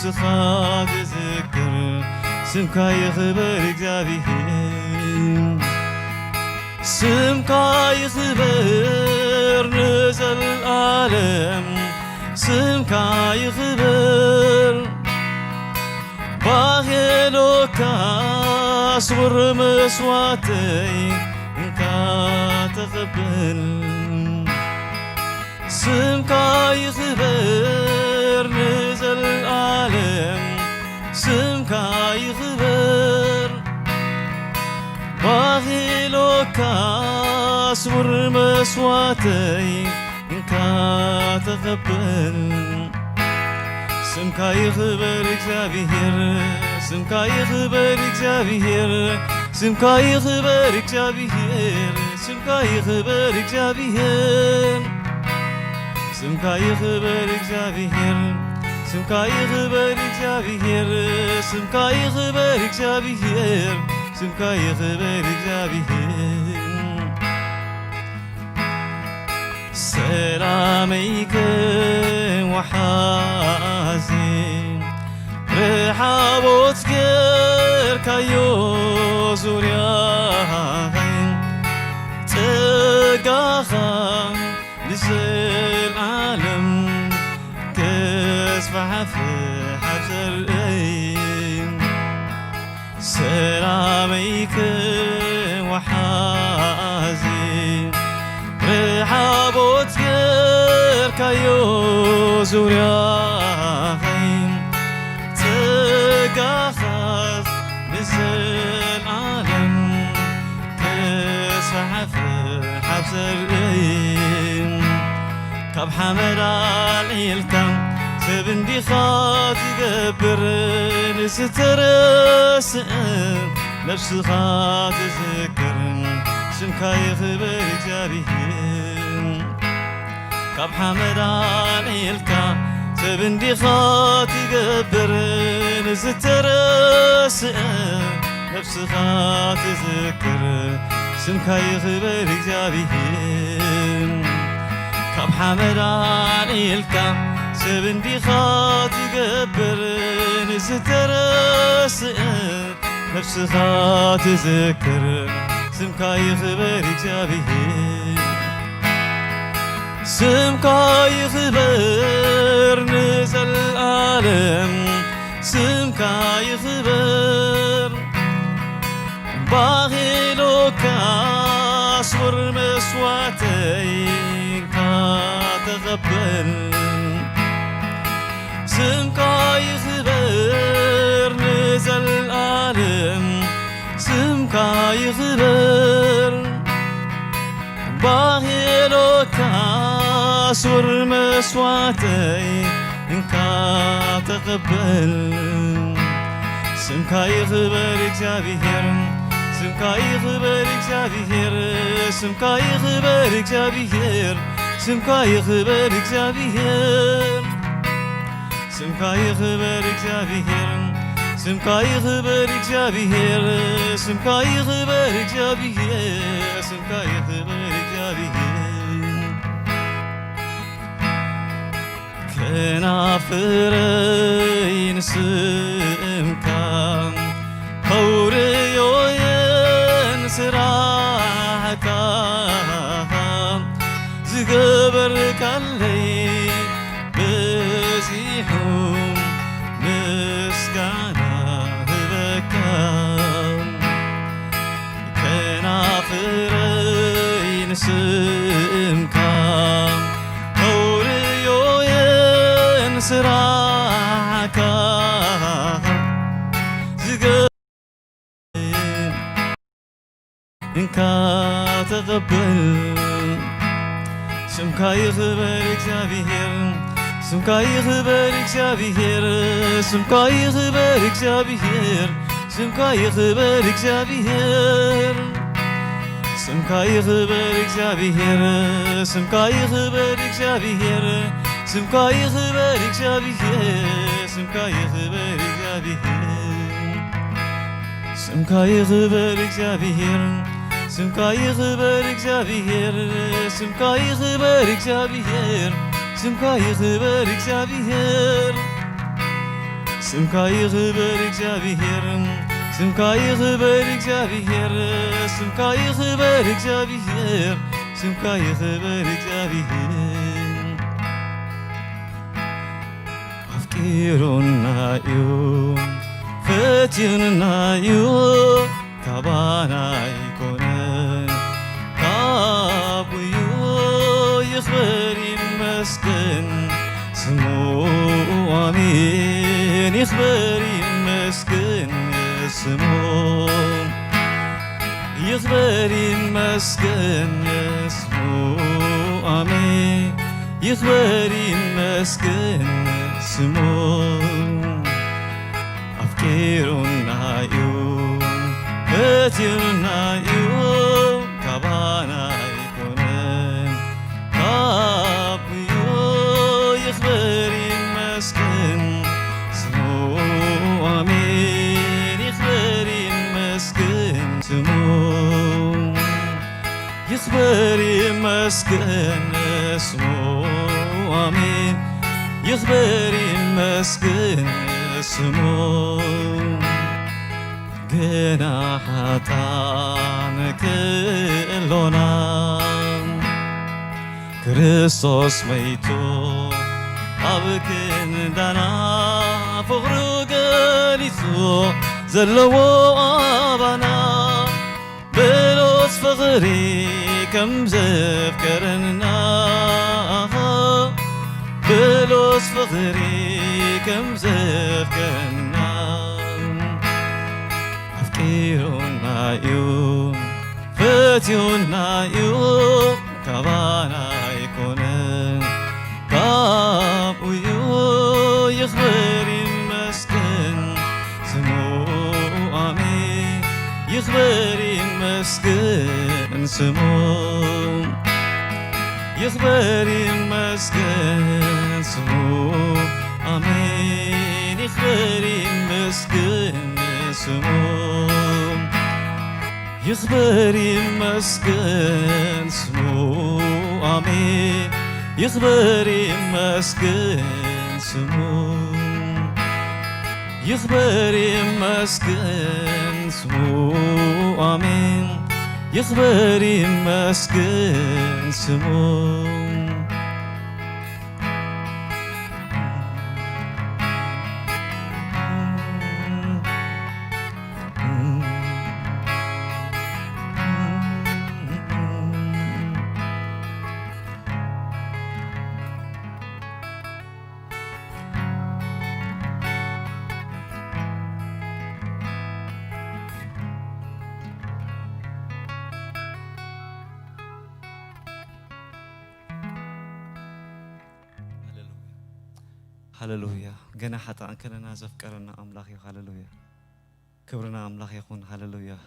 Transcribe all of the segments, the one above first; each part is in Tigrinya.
نفسك تذكر سمك يخبر እግዚአብሔር سمك يخبر نزل العالم سمك يخبر باهلوك أصبر مسواتي إنك تقبل سمك يخبر نزل العالم سمك يخبر باهلوك أصبر مسواتي إنك تقبل سمك يخبر እግዚአብሔር سمك يخبر እግዚአብሔር سمك يخبر እግዚአብሔር سمك يخبر እግዚአብሔር سمك يخبر እግዚአብሔር سمك يخبر እግዚአብሔር سمك يخبر እግዚአብሔር سمك يخبر እግዚአብሔር سلاميك وحازين رحابوت غير كايو زورياين تقاخا نزل عالم كسفح في حجر سلاميك وحازين رحابوت غير كايو زورياين تقاخذ نزل عالم كسحف حبسرين كاب حمد العيلكم سبندي خات يقبر نسترسن نفس خات ذكر سمك يخبر እግዚአብሔር كاب حمد عليلكم سبندي خات يقبر نسترسن نفس خات ذكر سمك يخبر እግዚአብሔር كاب حمد عليلكم سبندي خات يقبر نسترسن نفس خات ذكر سمك يخبر እግዚአብሔር سمك يخبر نزل العالم سمك يخبر باهلوك أصبر مسواتيك تقبل سمك يخبر نزل العالم سمك يخبر باهلوك أصبر مسواتي إنك تقبل سمك يخبر እግዚአብሔር سمك يخبر እግዚአብሔር سمك يخبر እግዚአብሔር سمك يخبر እግዚአብሔር سمك يخبر እግዚአብሔር سمك يخبر እግዚአብሔር سمك يخبر እግዚአብሔር سمك يخبر እግዚአብሔር كنافرين سمك كوريوين سراحك زقبرك اللي بزيحوم مسكانا كنافرين سمك كوريوين سراحك زقبرك إنك تقبل سمك يخبر እግዚአብሔር سمك يخبر እግዚአብሔር سمك يخبر እግዚአብሔር سمك يخبر እግዚአብሔር سمك يخبر እግዚአብሔር سمك يخبر እግዚአብሔር سمك يخبر እግዚአብሔር سمك يخبر እግዚአብሔር سمك يخبر እግዚአብሔር سمك يخبر እግዚአብሔር سمك يخبر እግዚአብሔር سمك يخبر እግዚአብሔር ስምካ ይኽበር እግዚአብሔር ስምካ ይኽበር እግዚአብሔር ስምካ ይኽበር እግዚአብሔር ስምካ ይኽበር እግዚአብሔር አፍቂሩናዩ ፈቲንናዩ ካባና ይኮነን ካቡዩ ይኽበር ይመስገን ስሙ አሜን ይኽበር ይመስገን ስሙ ይኽበር ይመስገን ስሙ አሜን ይኽበር ይመስገን ስሙ አፍቂሩናዩ ፈቲንናዩ ካባና ይኮነን ካቡዩ ይኽበር ይመስገን ስሙ አሜን ይኽበር ይመስገን ስሙ ይኽበር ይመስገን ስሙ አሜን ይኽበር ይመስገን ስሙ ገና ኃጥኣን ክእሎና ክርስቶስ መይቱ ኣብ ክንዳና ፍቕሩ ገሊጹ ዘለዎ ኣባና ብሎስ ፍቕሪ ከም ዘፍቀረና ብሎስ ፍቕሪ ከም ዘፍቀረና አፍቂሩናዩ ፈቲውናዩ ካባና ይኮነን ካቡዩ ይኽበር ይመስገን ስሙ አሜን ይኽበር ይመስገን ስሙ ይኽበር ይመስገን ስሙ አሜን ይኽበር ይመስገን ስሙ ይኽበር ይመስገን ስሙ አሜን ይኽበር ይመስገን ስሙ ይኽበር ይመስገን ስሙ አሜን ይኽበር ይመስገን ስሙ هللويا جنا حتى أنكرنا زفكرنا أملاخ هللويا كبرنا أملاخ يكون هللويا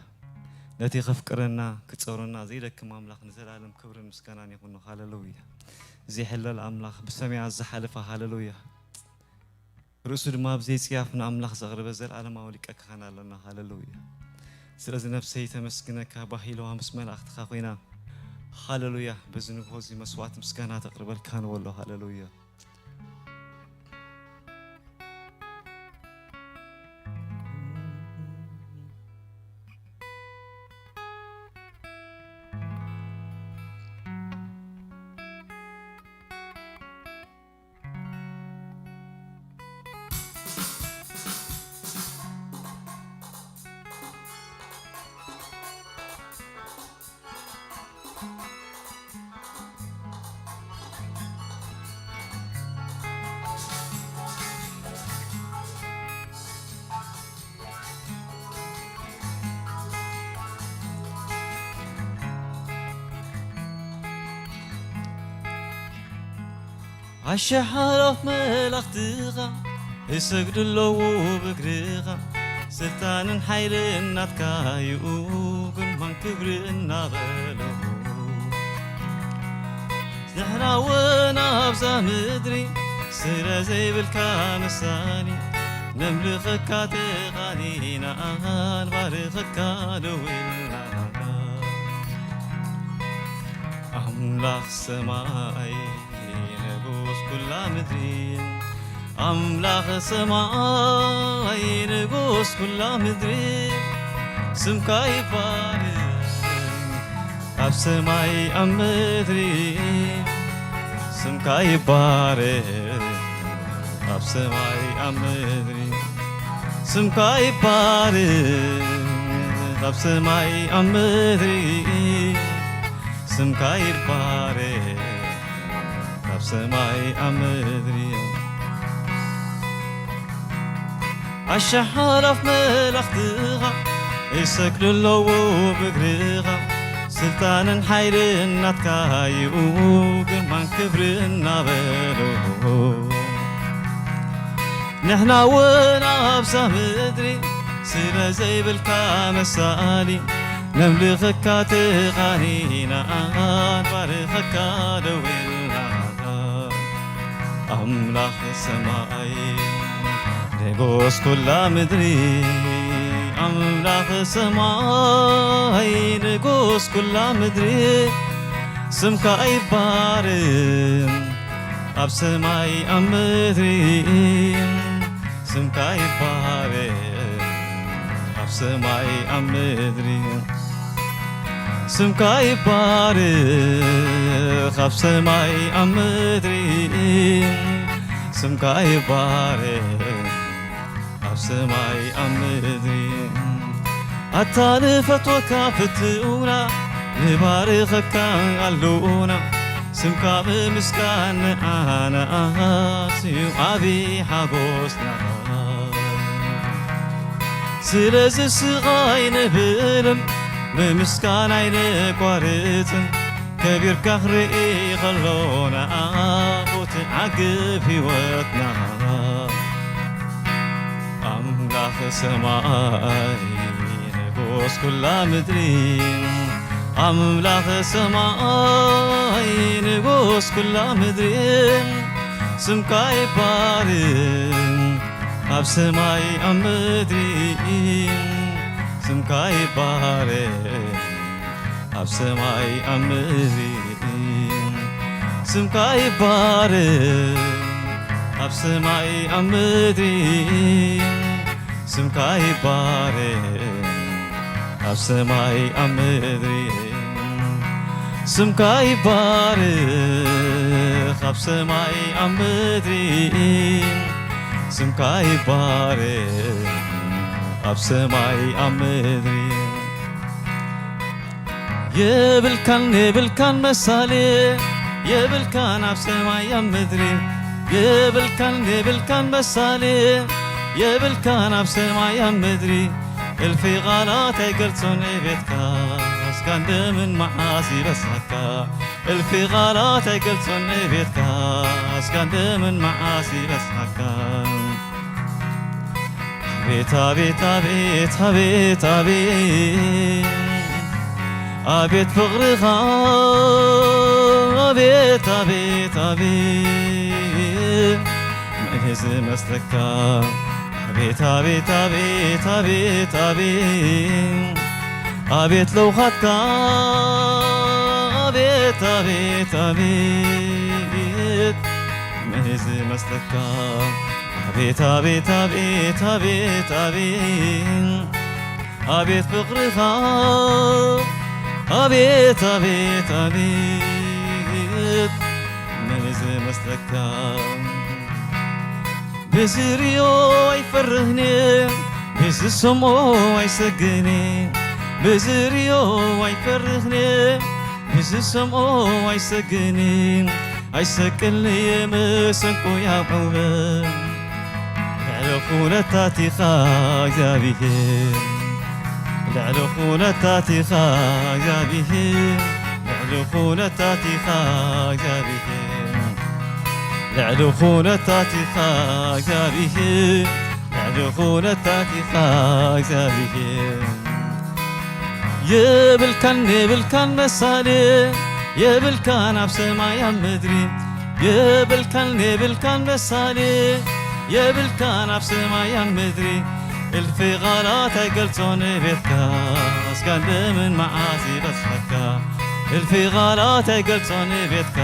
نتي خفكرنا كتصورنا زي لك أملاخ نزل عالم كبر مسكنا يكون هللويا زي حلل أملاخ بسمع الزحلفة هللويا رسول ما بزي سيافنا أملاخ صغر بزر عالم أوليك أكخنا لنا هللويا سلز نفسي تمسكنك بحيلو هم اسم الأخت خاوينا هللويا بزنو هوزي مسوات مسكنا تقرب الكان والله هللويا عالشحرف ملختغا يسجد له بقرغا سلطان حيل النتكايو كن من كبر النبلو نحنا ونبزا مدري سيرا زي بالكامساني نملخك تغانينا نبارخك دوينا أملاخ سماي نبوس كل مدرين أملاخ سماي نقوس كل مدري سمكا يبارك أب سماي أمدري سمكا يبارك أب سماي أمدري سمكا يبارك أب سماي أمدري سمكا يبارك أب سماي أمدري عالشحالة في ملختها يسكلوا اللو بقريها سلطان حير النتكاي وقرمان كبر النابلو نحنا وانا بسا مدري سيرا زي بالكامسالي نملخك تغانينا نبارخك دوينا أملاخ السماء نقوس كل مدري أملاخ السماء نقوس كل مدري سمكا يبارم أب سماي أمدري سمكا يبارم أب سماي أمدري سمكا يبارك أب سماي أمدري سمكا يبارك أب سماي أمدري أتالفت وكافتونا نبارخك علونا سمكا بمسكان أنا سيو أبي حقوسنا سلز الصغاي نبلم بمسكان عينك وارتن كبير كهري خلونا وتعقب في وقتنا أملاخ سماي نقوس كل مدري أملاخ سماي نقوس كل مدري سمكا يبارك أب سماي أمدري سمكا يبارك أب سماي أمدري سمكا يبارك أب سماي أمدري سمكا يبارك أب سماي أمدري سمكا يبارك أب سماي أمدري سمكا يبارك أب سماي أمدري يبلكن مسالي يبلكن أب سماي أمدري يبلكن مسالي يبلكن أب سماي أمدري الفي غلط يقرصني بيتك اسكن من معاصي بسكا الفي غلط يقرصني بيتك اسكن من معاصي بسكا بيت بيت بيت بيت بيت أبيت فغرها بيت بيت بيت مهز مسلكا بيت بيت بيت بيت بيت أبيت لو خدكا بيت بيت بيت مهز مسلكا بيت بيت بيت بيت بيت أبيت فقرها أبيت بيت بيت مهز مسلكا بزريو يفرهني بز السمو يسقني بزريو يفرهني بز السمو يسقني يسقني مسكو يا بوبا العلوخونة تاتي خايا بهم العلوخونة تاتي خايا بهم العلوخونة تاتي خايا بهم العلوخونة تاتي خايا بهم العلوخونة تاتي خايا بهم يبلكن مسالي يبلكن أبسما يا مدري يبلكن مسالي يبلكن أبسما يا مدري الفي غلط قلتوني بيتك اسكن من معاصي بسحكا الفي غلط قلتوني بيتك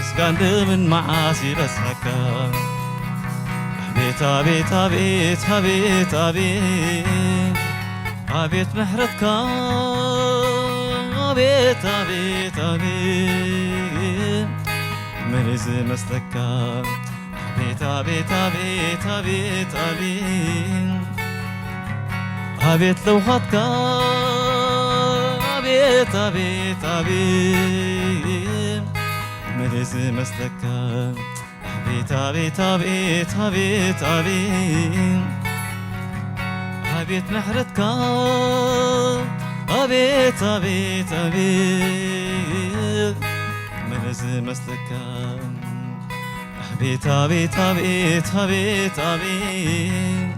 اسكن من معاصي بسحكا أبيت أبيت أبيت أبيت أبيت محرتك أبيت أبيت أبيت من مسلك أبيت أبيت أبيت أبيت أبيت أبيت لوحتك أبيت أبيت أبيت من مسلك أبيت أبيت أبيت أبيت أبيت أبيت محرتك أبيت أبيت أبيت من مسلك أبيت أبيت أبيت أبيت أبيت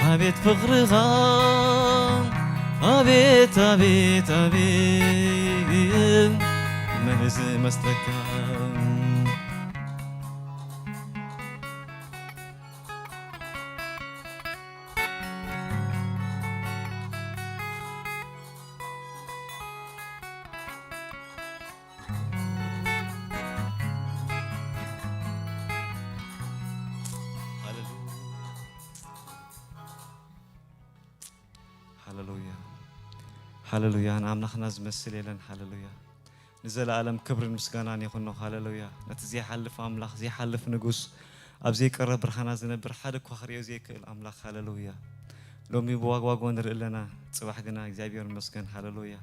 أبيت فقرها أبيت أبيت أبيت من مسلك هللويا هللويا أنا أملخنا زمسل لنا هللويا نزل عالم كبر المسكانان يخونه هللويا نتزي حلف أملاخ زي حلف نجوس أبزي قرب برخنا زنبر حدك وخريو زي كل أملاخ هللويا لومي بواق واق ونر لنا صباح جنا إجابير المسكن هللويا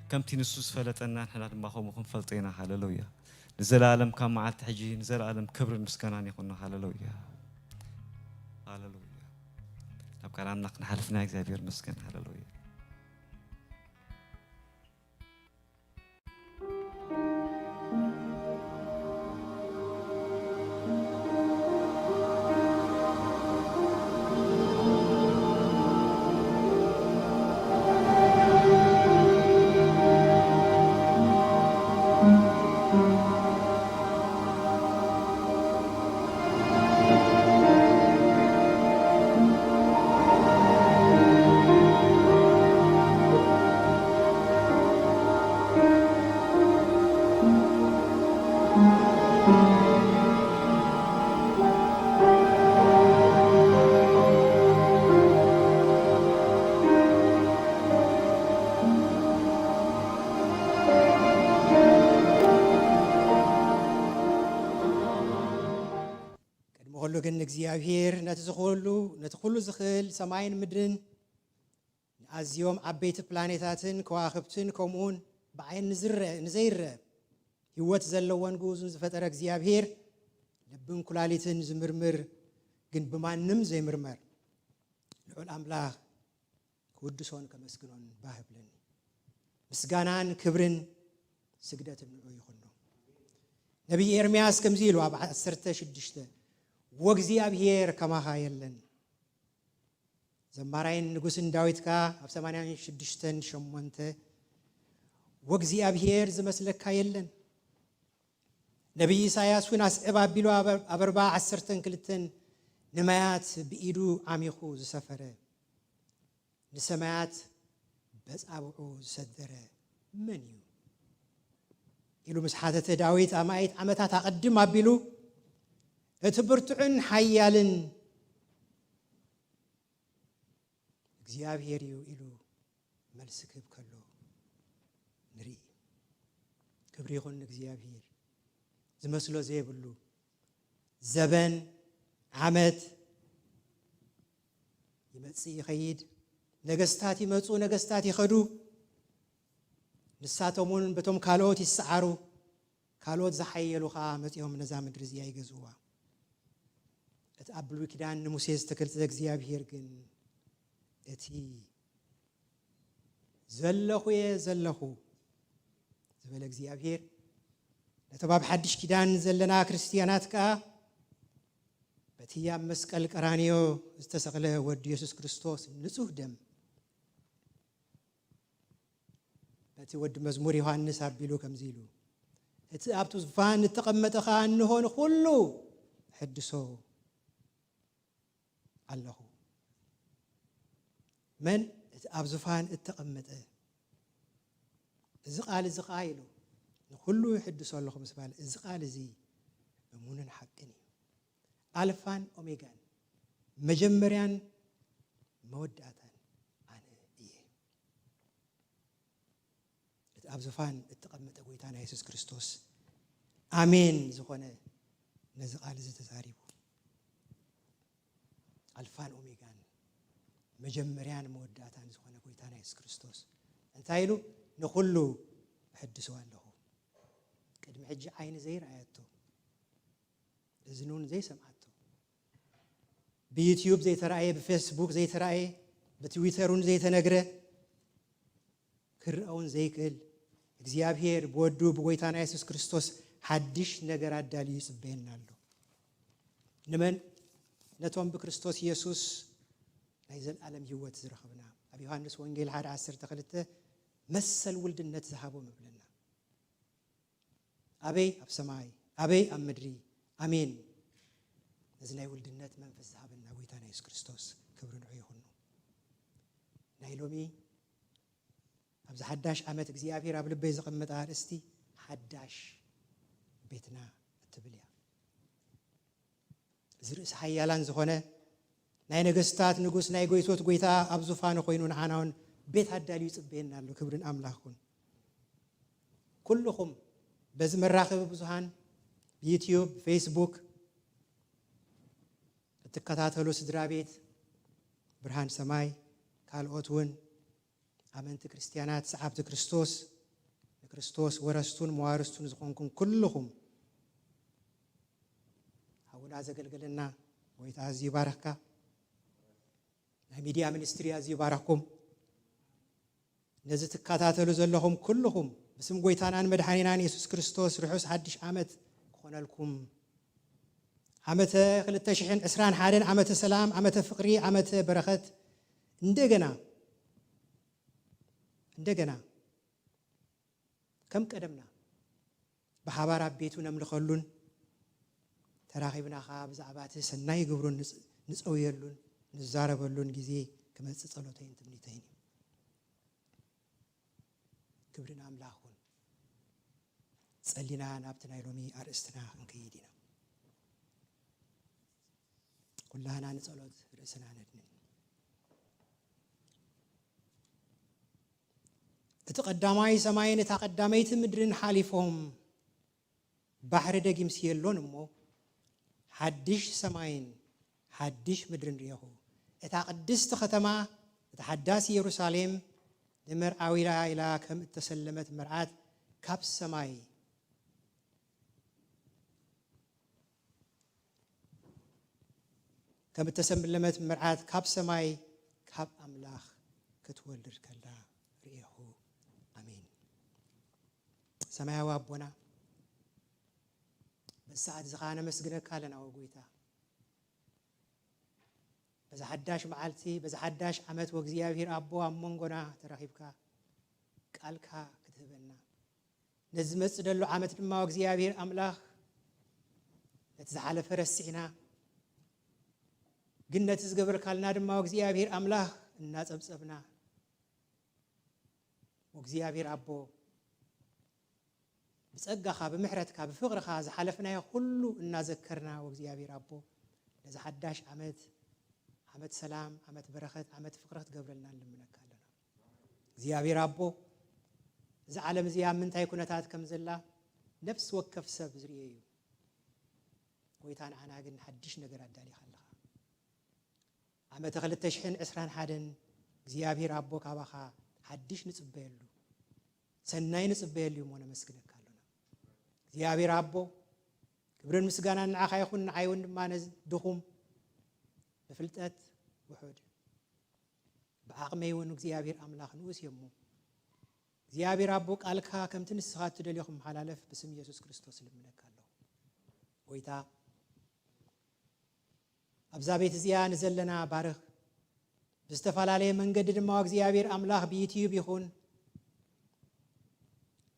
كم تنسوس فلتنا نحن ما هو مخن فلتينا هللويا نزل عالم كم عاد حجي نزل عالم كبر المسكانان يخونه هللويا هللويا أبقى عم نقن حلفنا إجابير مسكن هللويا ግን እግዚአብሔር ነትኹሉ ዝኽእል ሰማይን ምድርን ኣዝዮም ዓበይቲ ፕላኔታትን ከዋኽብትን ከምኡን ብዓይን ንዘይርአ ህይወት ዘለዎን ግኡዙን ዝፈጠረ እግዚአብሔር ልብን ኩላሊትን ዝምርምር ግን ብማንም ዘይምርመር ልዑል ኣምላኽ ክውድሶን ከመስግኖን ባህብልን ምስጋናን ክብርን ስግደትን ንዑ ይኹኑ ነቢይ ኤርምያስ ከምዚ ኢሉ ኣብ 16 ወእግዚአብሔር ከማኻ የለን ዘማራይን ንጉስን ዳዊትካ ኣብ 86:8 ወእግዚአብሔር ዝመስለካ የለን ነቢይ ኢሳያስ ውን ኣስዕብ ኣቢሉ ኣብ 4:12 ንማያት ብኢዱ ዓሚኹ ዝሰፈረ ንሰማያት በጻብዑ ዝሰደረ መን እዩ ኢሉ ምስ ሓተተ ዳዊት ኣማይት ዓመታት ኣቐድም ኣቢሉ እቲ ብርቱዕን ሓያልን እግዚአብሔር እዩ ኢሉ መልስ ክህብ ከሎ ንርኢ ክብሪ ይኹን እግዚአብሔር ዝመስሎ ዘይብሉ ዘበን ዓመት ይመጽእ ይኸይድ ነገስታት ይመጹ ነገስታት ይኸዱ ንሳቶሙን በቶም ካልኦት ይሰዓሩ ካልኦት ዝሓየሉኻ መጽኦም ነዛ ምድሪ እዚኣ ይገዝዋ እቲ ኣብ ብሉይ ኪዳን ንሙሴ ዝተገልጸ እግዚአብሔር ግን እቲ ዘለኹ ዝበለ እግዚአብሔር ነተባብ ሓድሽ ኪዳን ዘለና ክርስቲያናት ከዓ በቲ ኣብ መስቀል ቀራንዮ ዝተሰቕለ ወዲ ኢየሱስ ክርስቶስ ንጹህ ደም በቲ ወዲ መዝሙር ዮሐንስ ኣቢሉ ከምዚ ኢሉ እቲ ኣብቲ ዙፋን ዝተቐመጠ ኸ እንሆን ኩሉ ሕድሶ ኣለኹ መን እቲ ኣብ ዙፋን እተቐመጠ እዚ ቃል እዚ ኸ ኢሉ ንኩሉ ይሕድሶ ኣለኹ ምስ ባለ እዚ ቃል እዚ እሙንን ሓቅን እዩ ኣልፋን ኦሜጋን መጀመርያን መወዳእታን ኣነ እየ እቲ ኣብ ዙፋን እተቐመጠ ጎይታና ኢየሱስ ክርስቶስ ኣሜን ዝኾነ ነዚ ቃል እዚ ተዛሪቡ ኣልፋን ኦሜጋን መጀመርያን መወዳእታን ዝኾነ ጎይታና ኢየሱስ ክርስቶስ እንታይ ኢሉ ንኹሉ ሕድሶ ኣለኹ ቅድሚ ሕጂ ዓይኒ ዘይረኣየቶ እዝኑን ዘይሰምዓቶ ብዩቲዩብ ዘይተረኣየ ብፌስቡክ ዘይተረኣየ ብትዊተሩን ዘይተነግረ ክርአውን ዘይክእል እግዚአብሔር ብወዱ ብጎይታና ኢየሱስ ክርስቶስ ሓድሽ ነገር ኣዳልዩ ይጽበየና ኣሎ ንመን ነቶም ብክርስቶስ ኢየሱስ ናይ ዘለዓለም ህይወት ዝረኸብና ኣብ ዮሐንስ ወንጌል 1:12 መሰል ውልድነት ዝሃቦም ይብለና ኣበይ ኣብ ሰማይ ኣበይ ኣብ ምድሪ ኣሜን እዚ ናይ ውልድነት መንፈስ ዝሃበና ጎይታና ኢየሱስ ክርስቶስ ክብሪ ንዑ ይኹን ናይ ሎሚ ኣብዚ ሓዳሽ ዓመት እግዚአብሔር ኣብ ልበይ ዘቐመጠ ኣርእስቲ ሓዳሽ ቤትና እትብል እያ እዚ ርእሲ ሓያላን ዝኾነ ናይ ነገስታት ንጉስ ናይ ጎይቶት ጎይታ ኣብ ዙፋኑ ኮይኑ ንዓናውን ቤት ኣዳልዩ ይጽበየና ኣሎ ክብርን ኣምላኽን ኩልኹም በዚ መራኸቢ ብዙሃን ዩቲዩብ ፌስቡክ እትከታተሉ ስድራ ቤት ብርሃን ሰማይ ካልኦት እውን ኣመንቲ ክርስቲያናት ሰዓብቲ ክርስቶስ ንክርስቶስ ወረስቱን መዋርስቱን ዝኾንኩም ኩልኹም ኣቡና ዘገልገለና ጎይታ ኣዝዩ ይባረኽካ ናይ ሚድያ ሚኒስትሪ ኣዝዩ ይባረኽኩም ነዚ ትከታተሉ ዘለኹም ኩልኹም بسم قويتان عن مدحانينا يسوع كريستوس رحوس حدش عمت كون لكم عمت خلت تشحن إسران حالين عمت سلام عمت فقري عمت بركة ندقنا كم قدمنا بحبارة بيتنا من خلون تراخيبنا خاب زعبات سناي قبرون نسويلون نزاربلون جزي كما تصلوتين تمنيتين كبرنا أملاخون صلينا نابتنا يلومي أرستنا نكيدنا كلنا نصلوت رأسنا ندن تقدماي سماين تقدميت مدرن حالفهم بحر دقيم سيلون مو حدش سماين حدش مدرن ريهو تقدست ختما تحداس يروساليم دمر أويلا إلى كم تسلمت مرعات كاب سماي كم تسلمت مرعات كاب سماي كاب أملاخ كتولد كلا ريحو أمين سماي وابونا بس ساعد زغانا مسجنا كالنا وقويتا بس حداش معلتي بس حداش عمت وجزيابير أبو أمونغنا ترحيبك قالك كتبنا نزمت دلو عمت لما وجزيابير أملاخ نتزعل فرسينا قلنا تزقبر كالنا لما وجزيابير أملاخ الناس أبصبنا وجزيابير أبو بس أجخا بمحرتك بفقرك زحلفنا يخلو الناس ذكرنا وجزيابير أبو نز حداش عمت سلام عمت بركة عمت فقرة قبرنا لمنك لنا زيابير أبو زعلم زيام من تاي كنتات كم زلا نفس وكف سب زريو ويتان أنا قلنا حدش نقرأ الدالي خلها عمت خلت تشحن عسران حدن زيابير أبو كابخا حدش نصبيلو سناي نصبيلو مونا مسكنك لنا زيابير أبو كبرن مسجانا نعخا يخون عيون ما نز دخوم بفلتات وحود بعقمي ونك زيابير أملاخ نوس يمو زيابير أبوك ألكها كم تنسخات تدليهم حلالف باسم يسوع كريستوس اللي منك الله ويتا أبزابيت زيان نزلنا بارخ بستفعل عليه من قدر ما زيابير أملاخ بيوتيوب يخون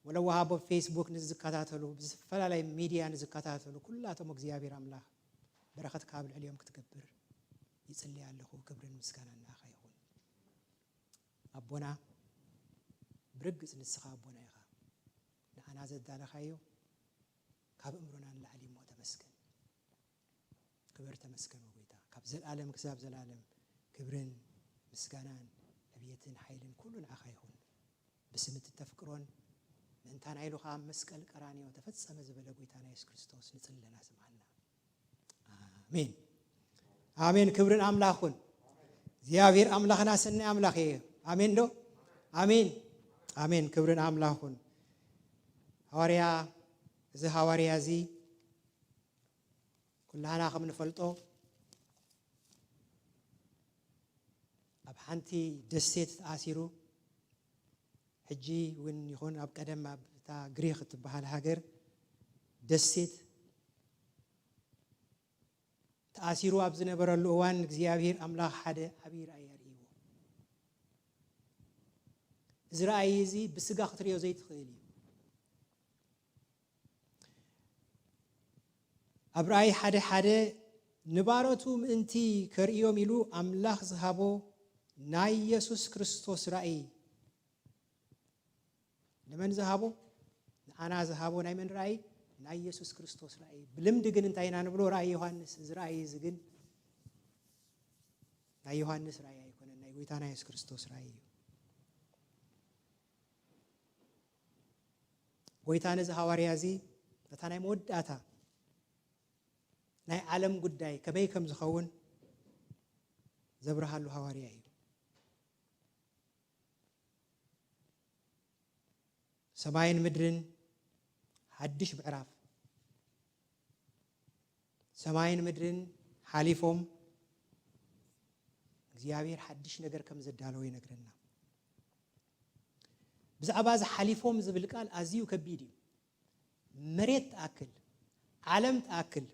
ولو هابو فيسبوك نزكاتاتلو بستفعل عليه ميديا نزكاتاتلو كلها تمك زيابير أملاخ بركة كابل اليوم كتكبر يصلي على له كبر المسكان الناخ يكون أبونا برجس نسخة أبونا يخا نحن زد على خيو كاب أمرنا العليم متمسكن ክብር ተመስገን ጎይታ ካብ ዘላለም ክሳብ ዘላለም ክብርን ምስጋናን ዕብየትን ኃይልን ኩሉ ንዓኻ ይኹን ብስም እትተፍቅሮን ምእንታን ኢሉኻ መስቀል ቀራንዮ ተፈጸመ ዝበለ ጎይታና ኢየሱስ ክርስቶስ ንጽለና ስምዓና አሜን አሜን ክብርን አምላኹን እግዚአብሔር አምላኽና ሰናይ አምላኽ እዩ አሜን ዶ አሜን አሜን ክብርን አምላኹን ሐዋርያ እዚ ሐዋርያ እዚ ኩላና ከም ንፈልጦ ኣብ ሓንቲ ደሴት ተኣሲሩ ሕጂ እውን ይኹን ኣብ ቀደም ኣብ ታ ግሪክ እትበሃል ሃገር ደሴት ተኣሲሩ ኣብ ዝነበረሉ እዋን እግዚአብሔር አምላኽ ሓደ ዓብይ ራእይ አርእይዎ እዚ ራእይ እዚ ብስጋ ክትሪኦ ዘይትኽእል እዩ ኣብ ራእይ ሓደ ሓደ ንባሮቱ ምእንቲ ከርእዮም ኢሉ አምላኽ ዝሃቦ ናይ ኢየሱስ ክርስቶስ ራእይ ለመን ዝሃቦ ንአና ዝሃቦ ናይ መን ራእይ ናይ ኢየሱስ ክርስቶስ ራእይ ብልምድ ግን እንታይና ንብሎ ራእይ ዮሐንስ እዚ ራእይ እዚ ግን ናይ ዮሐንስ ራእይ አይኮነን ናይ ጎይታና ኢየሱስ ክርስቶስ ራእይ እዩ ጎይታና እዚ ሐዋርያ እዚ በታ ናይ መወዳእታ ናይ ዓለም ጉዳይ ከመይ ከም ዝኸውን ዘብርሃሉ ሐዋርያ እዩ ሰማይን ምድርን ሓድሽ ምዕራፍ ሰማይን ምድርን ሓሊፎም እግዚአብሔር ሓድሽ ነገር ከም ዘዳለው ይነግረና ብዛዕባ ዝሓሊፎም ዝብል ቃል ኣዝዩ ከቢድ እዩ መሬት ተኣክል ዓለም ተኣክል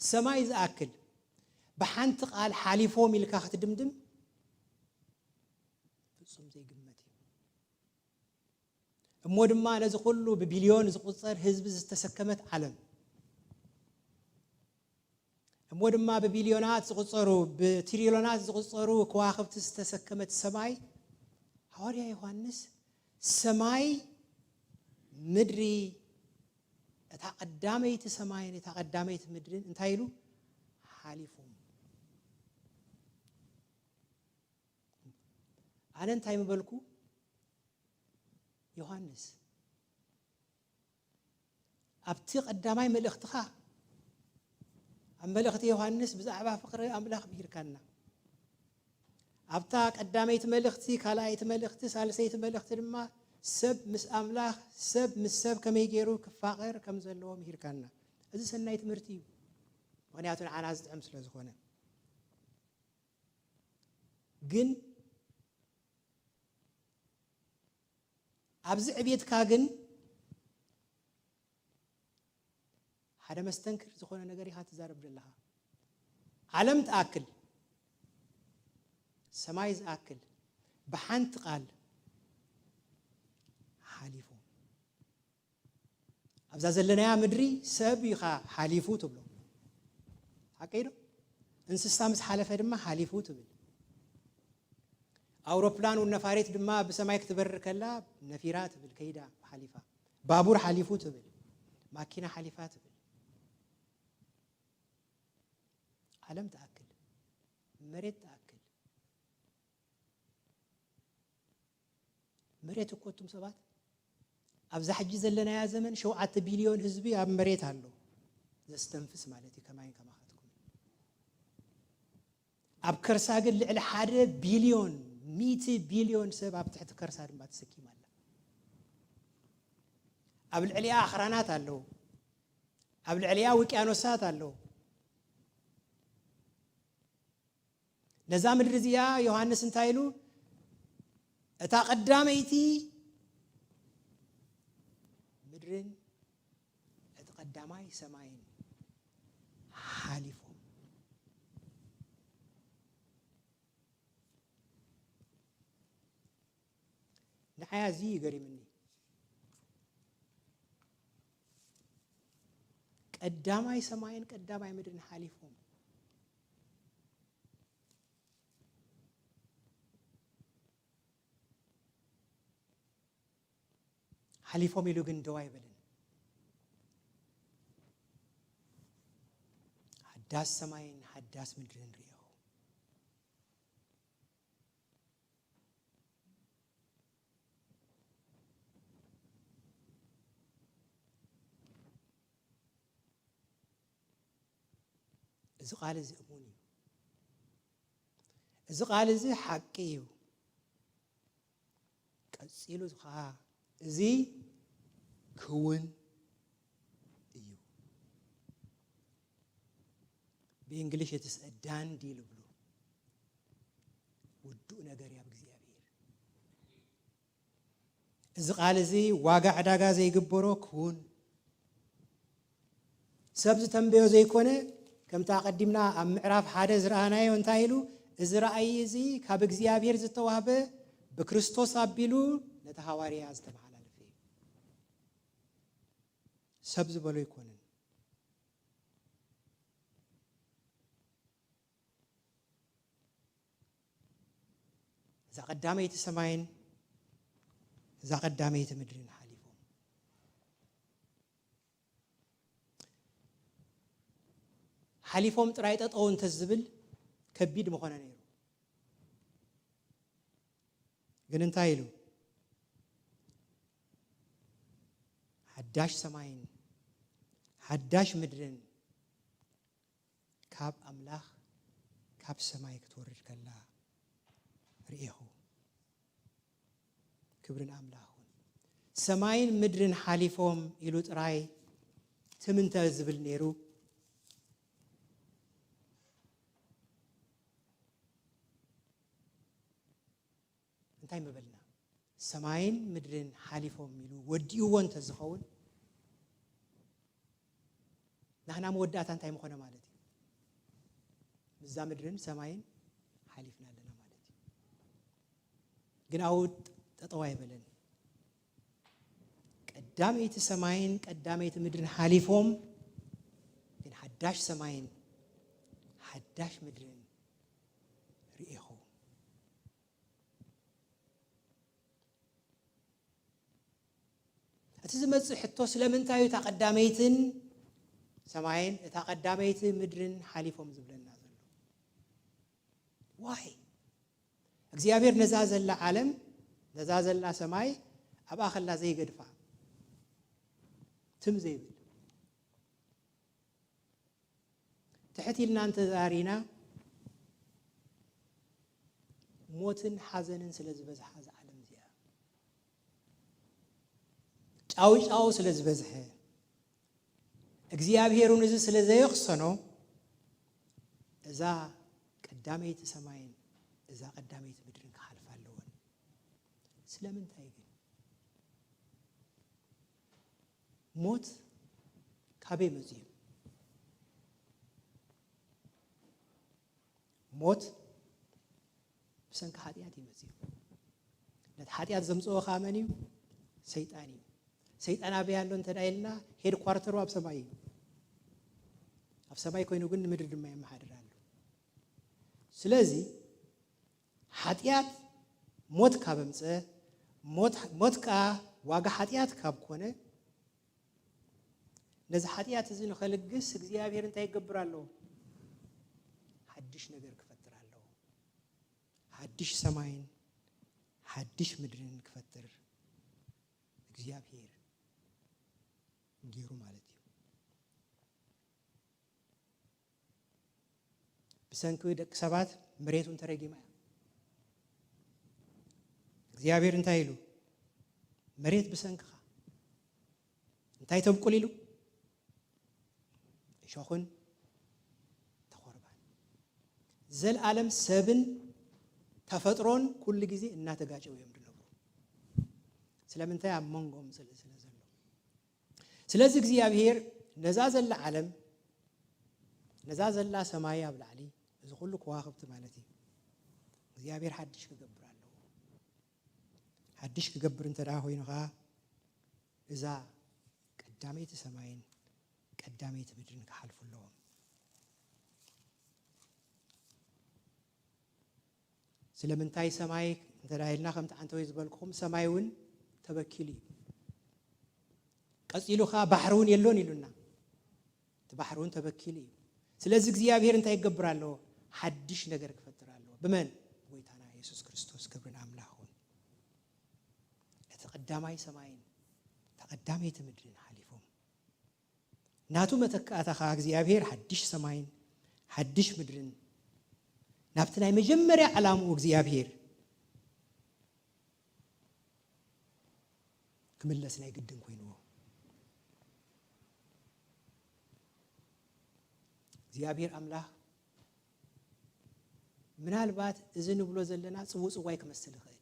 ሰማይ ዝኣክል ብሓንቲ ቃል ሓሊፎም ኢልካ ክትድምድም ፍጹም ዘይግመት እዩ እሞ ድማ ነዚ ኩሉ ብቢልዮን ዝቁፀር ህዝቢ ዝተሰከመት ዓለም እሞ ድማ በቢልዮናት ዝቁፀሩ በትሪሊዮናት ዝቁፀሩ ከዋክብት ዝተሰከመት ሰማይ ሐዋርያ ዮሐንስ ሰማይ ምድሪ እታ ቀዳመይቲ ሰማይን እታ ቀዳመይቲ ምድርን እንታይ ኢሉ ሓሊፎም ኣነ እንታይ ምበልኩ ዮሐንስ ኣብቲ ቀዳማይ መልእኽትኻ ኣብ መልእኽቲ ዮሐንስ ብዛዕባ ፍቅሪ ኣምላኽ ብሂርካና ኣብታ ቀዳመይቲ መልእኽቲ ካልኣይቲ መልእኽቲ ሳልሰይቲ መልእኽቲ ድማ ሰብ ምስ ኣምላኽ ሰብ ምስ ሰብ ከመይ ገይሩ ክፋቀር ከም ዘለዎ ምሂርካና እዚ ሰናይ ትምህርቲ እዩ ምክንያቱ ንዓና ዝጥዕም ስለ ዝኾነ ግን ኣብዚ ዕብየትካ ግን ሓደ መስተንክር ዝኾነ ነገር ኢኻ ትዛረብ ዘለኻ ዓለም ተኣክል ሰማይ ዝኣክል ብሓንቲ ቃል ሓሊፉ ኣብዛ ዘለናያ ምድሪ ሰብ ኢኻ ሓሊፉ ትብሎ ሓቀይዶ እንስሳ ምስ ሓለፈ ድማ ሓሊፉ ትብል አውሮፕላን ወነፋሪት ድማ በሰማይ ክትበርር ከላ ነፊራ ትብል ከይዳ ሓሊፋ ባቡር ሓሊፉ ትብል ማኪና ሓሊፋ ትብል ዓለም ተኣክል መሬት ተኣክል መሬት እኮ እቱም ሰባት ኣብዛ ሕጂ ዘለናያ ዘመን 7 ቢልዮን ህዝቢ ኣብ መሬት ኣሎ ዘስተንፍስ ማለት እዩ ከማይ ከማኸትኩም ኣብ ከርሳ ግን ልዕሊ 1 ቢልዮን 100 ቢልዮን ሰብ ኣብ ትሕቲ ከርሳ ድማ ተሰኪማ ኣላ ኣብ ልዕሊያ ኣኽራናት ኣለዉ ኣብ ልዕሊያ ውቅያኖሳት ኣለዉ ነዛ ምድሪ እዚኣ ዮሐንስ እንታይ ኢሉ እታ ቀዳመይቲ ምድርን እቲ ቀዳማይ ሰማይን ሓሊፎም ንዓያ እዚ ይገሪምኒ ቀዳማይ ሰማይን ቀዳማይ ምድርን ሓሊፎም ሓሊፎም ኢሉ ግን ደው አይበልን حداس سماين حداس مدرن ريو إذا قال إذا أموني إذا قال إذا حقيو كسيلو زخا إذا كون إيو بإنجليش يتس a done deal بلو ودو نجار يا بزيابير إذا قال إذا واقع داعا زي جبرو كون سبز تنبيه زي كونه كم تقدمنا معرف حادث رأنا ينتهيلو إزرائيل زي كابك زيابير زتوهبه بكريستوس أبيلو نتحواري أزتمعنا فيه سبز بلو يكونن إذا قدامي تسمعين إذا قدامي تمدرين حليفهم حليفهم ترايت أطون تزبل كبيد مخنا نيرو جنن تايلو حداش سماين حداش مدرن كاب أملاخ كاب سماي كتورج كلا رئيهو كبرن أملاخون سماين مدرن حليفهم إلو تراي تمن تزبل نيرو انتي مبلنا سماين مدرن حالفهم ميلو وديوون تزخون نحنا مودات انتي مخونه مالتي بزا مدرن سماين حالفنا لنا مالتي جناو تطواي بلن قداميت سماين قداميت مدرن حالفهم كن حداش سماين حداش مدرن رئيهو أتزمت حتى سلمن تايو تقدميتن سماين تقدميت مدرن حليفهم زبلنا زلو واحد እግዚአብሔር ነዛዘላ ዓለም ነዛዘላ ሰማይ አባኸላ ዘይገድፋ ትም ዘይብል ተሕቲልና አንተ ዛሪና ሞትን ሐዘንን ስለዝበዝሐ ዓለም እዚያ ጫውጫው ስለዝበዝሐ እግዚአብሔሩን እዚ ስለዘይኽሰኖ እዛ ቀዳመይት ሰማይን እዛ ቀዳመይት ምድርን ከሐልፋለውን ስለምን ታይገኝ ሞት ካቤ መዝይ ሞት بسنك حاتيات يمزي لا حاتيات زمصو خامني سيطاني سيطان ابي يالو انت دايلنا هيد كوارترو اب سماي كوينو ግን ምድር ድማ የማሐድራሉ ስለዚህ ኃጢያት ሞት ካበምጸ ሞት ካ ዋጋ ኃጢያት ካብኮነ ነዚ ኃጢያት እዚ ንኸልግስ እግዚአብሔር እንታይ ይገብራሉ ሐዲሽ ነገር ክፈጥራሉ ሐዲሽ ሰማይን ሐዲሽ ምድርን ክፈጥር እግዚአብሔር እንዲሩ ማለት ነው በሰንኩ ደቅ ሰባት መሬቱን ተረጊማ እግዚአብሔር እንታይ ይሉ መሬት በሰንክኻ እንታይ ተብቁል ይሉ ሾኹን ተቆርባን ዘልዓለም ሰብን ተፈጥሮን ኩል ጊዜ እናተጋጨው የምድነው ስለምንታይ አመንጎም ስለዘለው ስለዚህ እግዚአብሔር ነዛ ዘላ ዓለም ነዛ ዘላ ሰማይ አብላሊ እዚ ሁሉ ከዋክብት ማለት ነው እግዚአብሔር ሐዲሽ ከገብራለሁ ሐዲሽ ከገብር እንተዳ ሆይነኻ እዛ ቀዳመይት ሰማይን ቀዳመይት ምድርን ከሐልፉለው ስለምንታይ ሰማይ እንተዳይልና ከምታ አንተ ወይ ዝበልኩም ሰማይውን ተበኪሊ ቀጽሉኻ ባህሩን የሎን ይሉና ተባህሩን ተበኪሊ ስለዚህ እግዚአብሔር እንታይ ይገብራለሁ ሓድሽ ነገር ክፈጥራለሁ በመን ጎይታና ኢየሱስ ክርስቶስ ክብርን አምላኹን ተቀዳማይ ሰማይን ተቀዳማይ ምድርን ሓሊፎም ናቱ መተካእታኻ እግዚአብሔር ሓድሽ ሰማይን ሓድሽ ምድርን ናብቲ ናይ መጀመርያ ዓላምኡ እግዚአብሔር ክምለስ ናይ ግድን ኮይኑዎ እግዚአብሔር አምላክ ምናልባት እዚ ንብሎ ዘለና ጽውጽዋይ ክመስል ይኽእል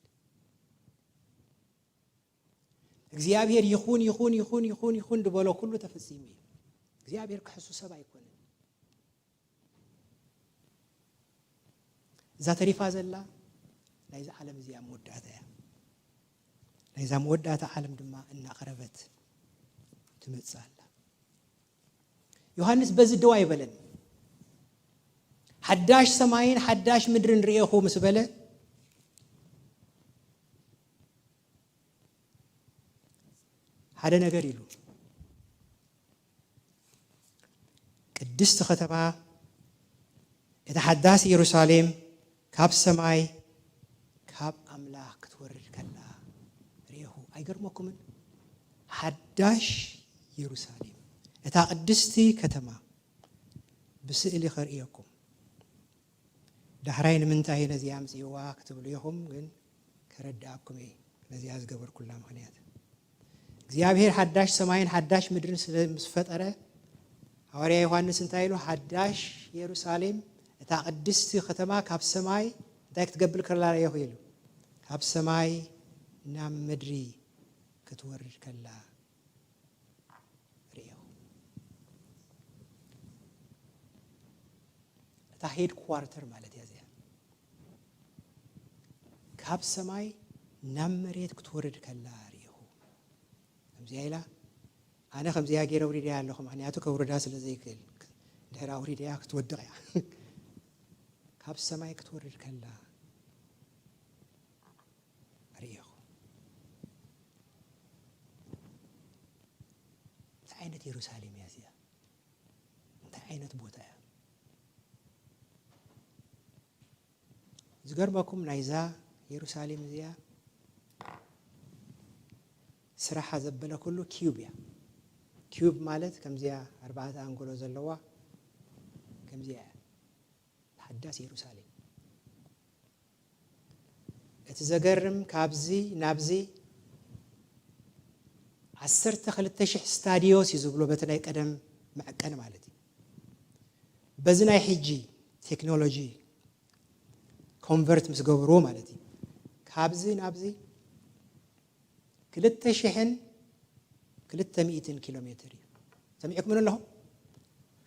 እግዚአብሔር ይኹን ድበሎ ኩሉ ተፈጺሙ እግዚአብሔር ክሕሱ ሰብ አይኮነን እዛ ተሪፋ ዘላ ናይዚ ዓለም እዚኣ መወዳእታ እያ ናይዛ መወዳእታ ዓለም ድማ እናቐረበት ትመጽእ ኣላ ዮሐንስ በዚ ደዋ ይበለን ሓዳሽ ሰማይን ሓዳሽ ምድርን ርኢኹ ምስ በለ ሓደ ነገር ኢሉ ቅድስቲ ከተማ እቲ ሓዳስ ኢየሩሳሌም ካብ ሰማይ ካብ አምላክ ክትወርድ ከላ ርኢኹ አይገርመኩምን ሓዳሽ ኢየሩሳሌም እታ ቅድስቲ ከተማ ብስእሊ ኸርእየኩም ዳሕራይ ንምንታይ ነዚያ ምጽዋ ክትብሉ ኢኹም ግን ከረዳእኩም ነዚያ ዝገበርኩላ ምክንያት እግዚአብሔር ሓዳሽ ሰማይን ሓዳሽ ምድርን ስለምስፈጠረ ሐዋርያ ዮሐንስ እንታይ ኢሉ ሓዳሽ ኢየሩሳሌም እታ ቅድስቲ ከተማ ካብ ሰማይ እንታይ ክትገብር ከላ ኢኹ ኢሉ ካብ ሰማይ ናብ ምድሪ ክትወርድ ከላ ርኢኹ እታ ሄድ ኳርተር ማለት ያዘ ካብ ሰማይ ናብ መሬት ክትወርድ ከላ ርኢኹ ከምዚያ ኢላ ኣነ ከምዚያ ገይረ ውሪድያ ኣለኹ ምክንያቱ ከውርዳ ስለ ዘይክእል ድሕራ ውሪድያ ክትወድቕ እያ ካብ ሰማይ ክትወርድ ከላ ርኢኹ እንታይ ዓይነት ኢየሩሳሌም እያ እዚኣ እንታይ ዓይነት ቦታ እያ ዝገርመኩም ናይዛ ኢየሩሳሌም እዚኣ ስራሓ ዘበለ ኩሉ ኪዩብ እያ ኪዩብ ማለት ከምዚያ 4 አንጎሎ ዘለዋ ከምዚያ ሓዳስ ኢየሩሳሌም እቲ ዘገርም ካብዚ ናብዚ 12,000 ስታዲዮስ ይዝብሎ በተለይ ቀደም መዐቀን ማለት እዩ በዚ ናይ ሕጂ ቴክኖሎጂ ኮንቨርት ምስ ገብሮ ማለት እዩ ካብዚ ናብዚ 2,200 ኪሎ ሜትር እዩ ሰሚዕኩም ኣለኹም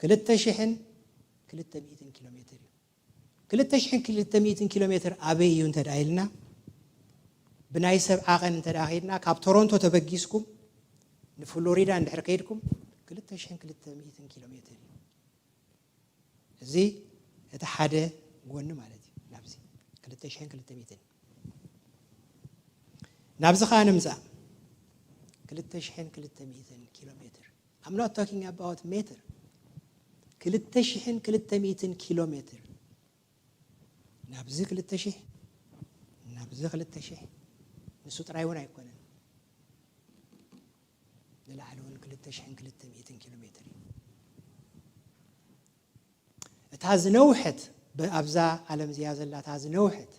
2,200 ኪሎ ሜትር እዩ 2,200 ኪሎ ሜትር ኣበይ እዩ እንተዳኢልና ብናይ ሰብ ዓቐን እንተዳኺድና ካብ ቶሮንቶ ተበጊስኩም ንፍሎሪዳ እንድሕር ከይድኩም 2,200 ኪሎ ሜትር እዩ እዚ እቲ ሓደ ጎኒ ማለት እዩ ናብዚ 2,200 ናብዚ ከዓ ንምፃእ 2,200 ኪሎ ሜትር I'm not talking about meter 2,200 ኪሎ ሜትር ናብዚ 2,000 ናብዚ 2,000 ንሱ ጥራይ እውን አይኮነን ንላዕለውን 2,200 ኪሎ ሜትር እታ ዝነውሐት ብኣብዛ ዓለም እዚኣ ዘላ እታ ዝነውሐት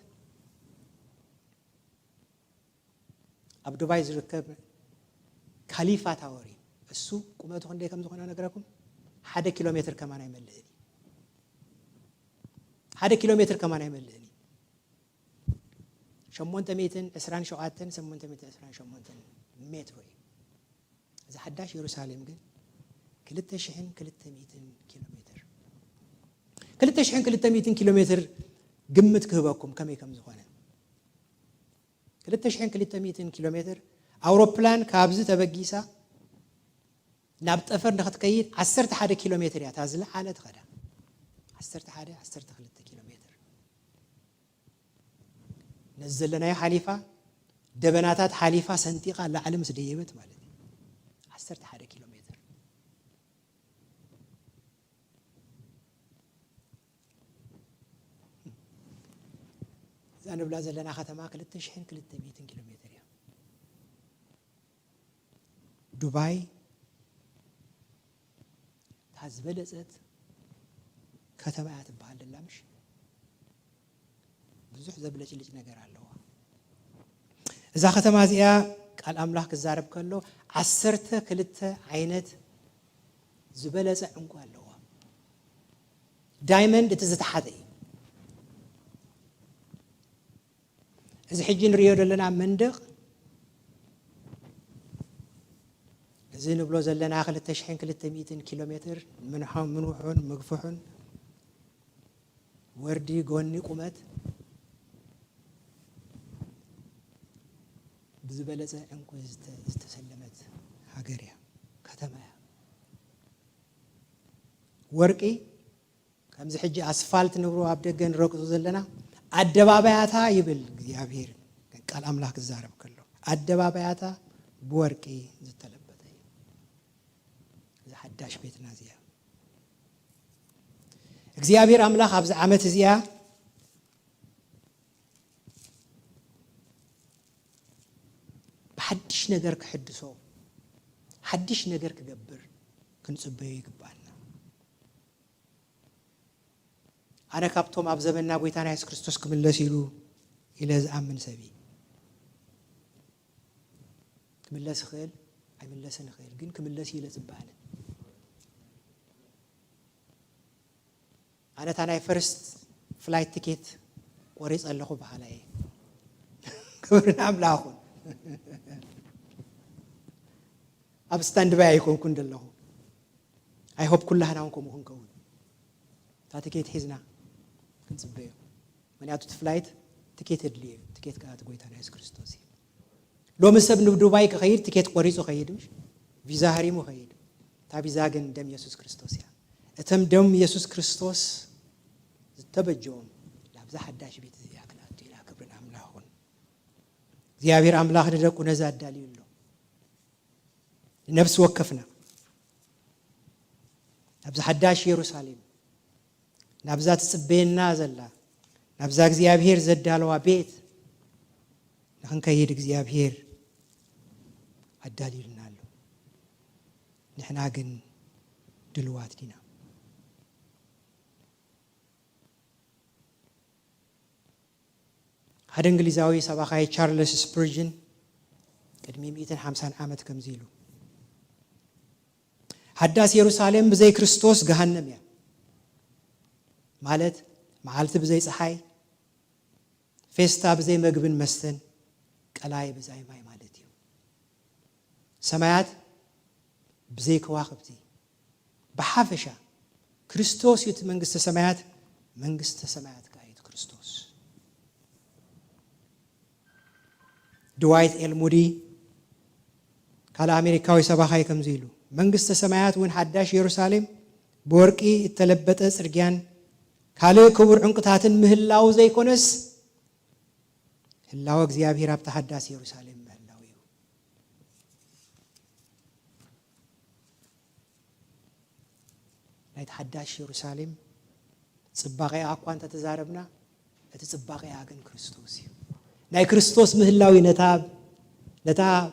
ኣብ ዱባይ ዝርከብ ካሊፋ ታወሪ እሱ ቁመቱ ክንደይ ከም ዝኾነ ነገረኩም 1 ኪሎ ሜትር ከማን አይመልእኒ 1 ኪሎ ሜትር ከማን አይመልእኒ 827 ሜትር ወይ እዚ ሓዳሽ ኢየሩሳሌም ግን 2,200 ኪሎ ሜትር 2,200 ኪሎ ሜትር ግምት ክህበኩም ከመይ ከም ዝኾነ 2,200 ኪሎ ሜትር አውሮፕላን ካብዚ ተበጊሳ ናብ ጠፈር ንኽትከይድ 11 ኪሎ ሜትር እያ ታዝለዓለ ትኸዳ 12 ኪሎ ሜትር ነዘለናዮ ሓሊፋ ደበናታት ሓሊፋ ሰንጢቃ ላዕለ ምስ ደየበት ማለት እዩ 11 ኪሎ ሜትር أنا بلا زلنا ختمها 2200 كيلومتر يا دبي تزبلت ከተማያት ባህል ለላምሽ ብዙሕ ዘብለጭልጭ ነገር ኣለዋ እዛ ከተማ እዚኣ ቃል አምላክ ክዛረብ ከሎ 12 ዓይነት ዝበለጸ ዕንቁ ኣለዋ ዳይመንድ እቲ ዝተሓተ እዚ ሕጂ ንሪኦ ዘለና መንደቕ እዚ ንብሎ ዘለና 2200 ኪሎ ሜትር ምንውሑን ምግፍሑን ወርዲ ጎኒ ቁመት ብዝበለጸ ዕንቁ ዝተሰለመት ሃገር እያ ከተማ እያ ወርቂ ከምዚ ሕጂ ኣስፋልት ንብሮ ኣብ ደገ ንረግፁ ዘለና ኣደባባያታ ይብል እግዚአብሔር ቃል አምላክ ዝዛረብ ከሎ ኣደባባያታ ብወርቂ ዝተለበጠ እዩ እዚ ሓዳሽ ቤትና እዚኣ እግዚአብሔር አምላክ ኣብዚ ዓመት እዚኣ بحدش نجار كحدثه حدش نجار كجبر كنصبيه يقبلنا أنا كابتوم أبزمنا بويتانا يسوع كريستوس كمل سيرو إلى زعمن سبي كمل سخيل أي من لسنا خيل جن كمل سيلة زبالة أنا تاني first flight ticket وريس الله خو بحاله كبرنا عملاقون أب stand by يكون كند الله I hope كلها ناونكم وهم كون تاتيكيت حزنا كنت سبيه من يعطوا فلايت تيكيت لي تيكيت كات قويتنا يسوع كريستوس لو مسب دبي كخير تيكيت قريصو خير مش فيزا هريمو خير تا فيزا جن دم يسوع كريستوس يا اتم دم يسوع كريستوس تبجوم لا بزح حداش بيت زي أكلات إلى كبرنا أملاهون እግዚአብሔር አምላክ ደቁ ነዛ ዳልይሎ ነፍስ ወከፍና ናብዛ ሓዳሽ ኢየሩሳሌም ናብዛ ተጽበየና ዘላ ናብዛ እግዚአብሔር ዘዳለዋ ቤት ንኽንከይድ እግዚአብሔር አዳልይልናሎ ንሕና ግን ድልዋት ዲና هذا إنجليزاوي سباقي تشارلز سبيرجن قدمي 150 عام كم زيلو حداس يروسالم بزي كريستوس جهنم يا مالت معالت بزي صحاي فيستا بزي مغبن مستن قلاي بزي ماي مالتي سمايات بزي كواخبتي بحافشا كريستوس يت منغست سمايات منغست سمايات كايت كريستوس دوايت المودي قال أمريكاوي سباخاي كم زيلو منغست سمايات وين حداش يروسالم بورقي التلبت سرجان كالو كبر عنقتاتن مهلاو زي كونس هلاو እግዚአብሔር አብ ተሐዳስ يروسالم مهلاو يو نايت حداش يروسالم صباقي اقوان تتزاربنا تصباقي اغن كريستوس ناي كريستوس مهلاوي نتا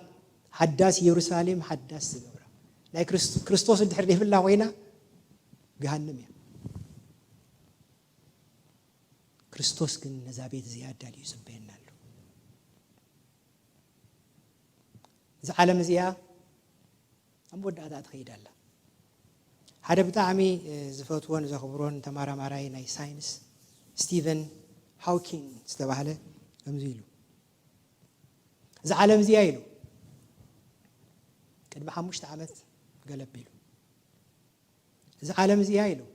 حداس يروسالم حداس زبرا ناي كريستوس الدحر له بالله وينا جهنم يا كريستوس كن نزابيت زياده لي يسبينا له اذا عالم زيا اموداتا تخيد الله هذا بتاعمي زفتون زخبرون تمارا ماراي ناي ساينس ستيفن هاوكينج استباله كمزيلو إذا عالم زيايلو كده بحموش تعمت قلب بيلو إذا عالم زيايلو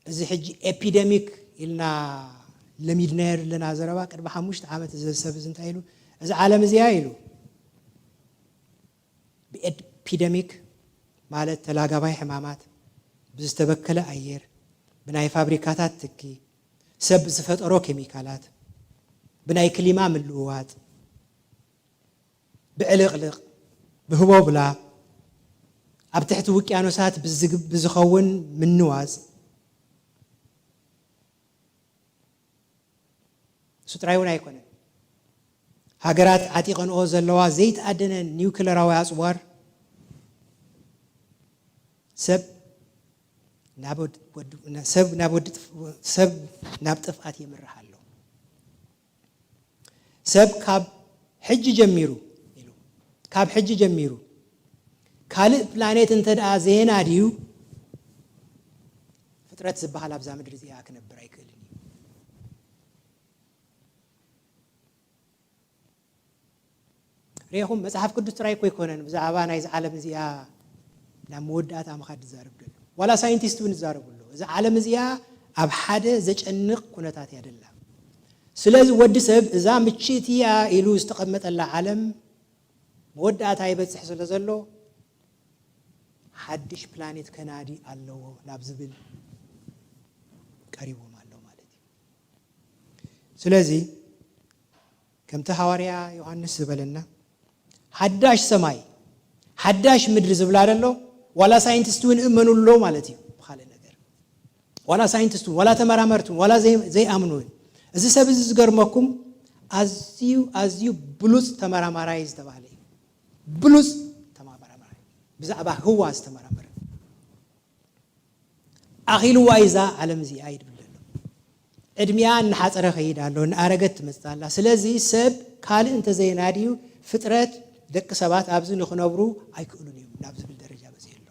إذا حج epidemic إلنا لميدنير لنا زربا كده بحموش تعمت إذا السبز انتايلو إذا عالم زيايلو بepidemic مالت تلاقى باي حمامات بزتبكله أير بناي فابريكاتات تكي سب زفت أرو كيميكالات بناي كلمة من اللغات بعلق بهو بلا أبتحت وكيانوسات بزخون من نواز ሱጥራይውን አይኮነን ሃገራት ዓጢቀንኦ ዘለዋ ዘይተኣደነ ኒውክለራዊ ኣጽዋር ሰብ ናብ ጥፍኣት ይምርሕ ኣሎ ሰብ ካብ ሕጂ ጀሚሩ ካልእ ፕላኔት እንተደኣ ዘየናድዩ ፍጥረት ዝበሃል ኣብዛ ምድሪ እዚኣ ክነብር ኣይክእልን እዩ ርኢኹም መጽሓፍ ቅዱስ ጥራይ እኮ ይኮነን ብዛዕባ ናይዚ ዓለም እዚኣ ናብ መወዳእታ ምኻድ ዝዛረብ ደሎ ዋላ ሳይንቲስት እውን ዝዛረብሎ እዚ ዓለም እዚኣ ኣብ ሓደ ዘጨንቕ ኩነታት እያ ደላ ስለዚ ወዲ ሰብ እዛ ምችእቲ እያ ኢሉ ዝተቐመጠላ ዓለም መወዳእታ ይበፅሕ ስለ ዘሎ ሓድሽ ፕላኔት ከናዲ ኣለዎ ናብ ዝብል ቀሪቦም ኣሎ ማለት እዩ ስለዚ ከምቲ ሐዋርያ ዮሐንስ ዝበለና ሓዳሽ ሰማይ ሓዳሽ ምድሪ ዝብላ ደሎ ዋላ ሳይንቲስት እውን እመኑሎ ማለት እዩ ብኻልእ ነገር ዋላ ሳይንቲስት ዋላ ተመራመርቱን ዋላ ዘይኣምኑን እዚ ሰብ እዚ ዝገርመኩም ኣዝዩ ብሉፅ ተመራማራይ ዝተባሃለ እዩ ብሉፅ ተመራማራይ ብዛዕባ ህዋ ዝተመራመረ ኣኺልዋ ኢዛ ዓለም እዚኣ ይድብል ኣሎ ዕድሚያ እናሓፀረ ኸይድ ኣሎ ንኣረገት ትመፅእ ኣላ ስለዚ ሰብ ካልእ እንተዘይናድዩ ፍጥረት ደቂ ሰባት ኣብዚ ንኽነብሩ ኣይክእሉን እዮም ናብ ዝብል ደረጃ በፂሑ ኣሎ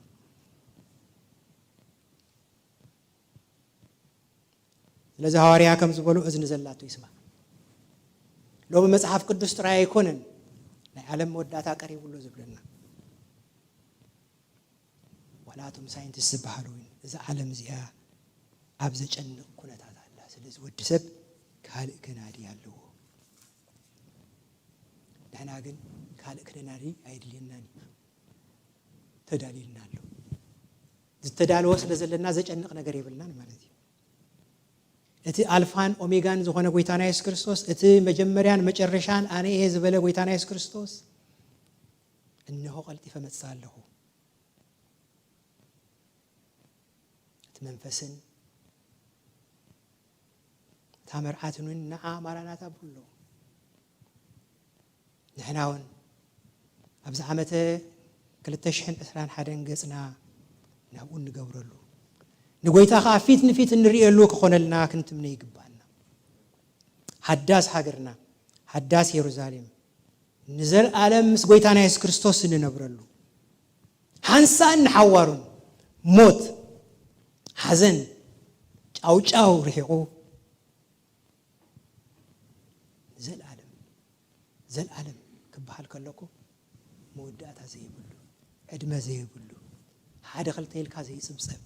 ስለዚ ሐዋርያ ከም ዝበሉ እዝኒ ዘላቶ ይስማ ሎሚ መጽሓፍ ቅዱስ ጥራይ ኣይኮነን ናይ ዓለም መወዳእታ ቀሪቡሎ ዝብለና ዋላቶም ሳይንቲስት ዝበሃሉ እዚ ዓለም እዚኣ ኣብ ዘጨንቕ ኩነታት ኣላ ስለዚ ወዲ ሰብ ካልእ ክናዲ ኣለዎ ንሕና ግን ካልእ ክነናዲ ኣይድልየናን ተዳሊልና ኣሎ ዝተዳለወ ስለ ዘለና ዘጨንቕ ነገር የብልናን ማለት እዩ እቲ ኣልፋን ኦሜጋን ዝኾነ ጎይታና ኢየሱስ ክርስቶስ እቲ መጀመርያን መጨረሻን ኣነ እየ ዝበለ ጎይታና ኢየሱስ ክርስቶስ እነሆ ቀልጢፈ መጽእ ኣለኹ እቲ መንፈስን እታ መርዓትን እውን ንዓ ማራናታ ብሎ ንሕና እውን ኣብዚ ዓመተ 2021 ገጽና ናብኡ ንገብረሉ ንጎይታ ከዓ ፊት ንፊት እንሪእየሉ ክኾነልና ክንትምነ ይግባአና ሓዳስ ሃገርና ሓዳስ ኢየሩሳሌም ንዘለዓለም ምስ ጎይታና ኢየሱስ ክርስቶስ እንነብረሉ ሓንሳእ ንሓዋሩን ሞት ሓዘን ጫውጫው ርሒቑ ዘለዓለም ክበሃል ከለኩ መወዳእታ ዘይብሉ ዕድመ ዘይብሉ ሓደ ክልተ ኢልካ ዘይፅብፀብ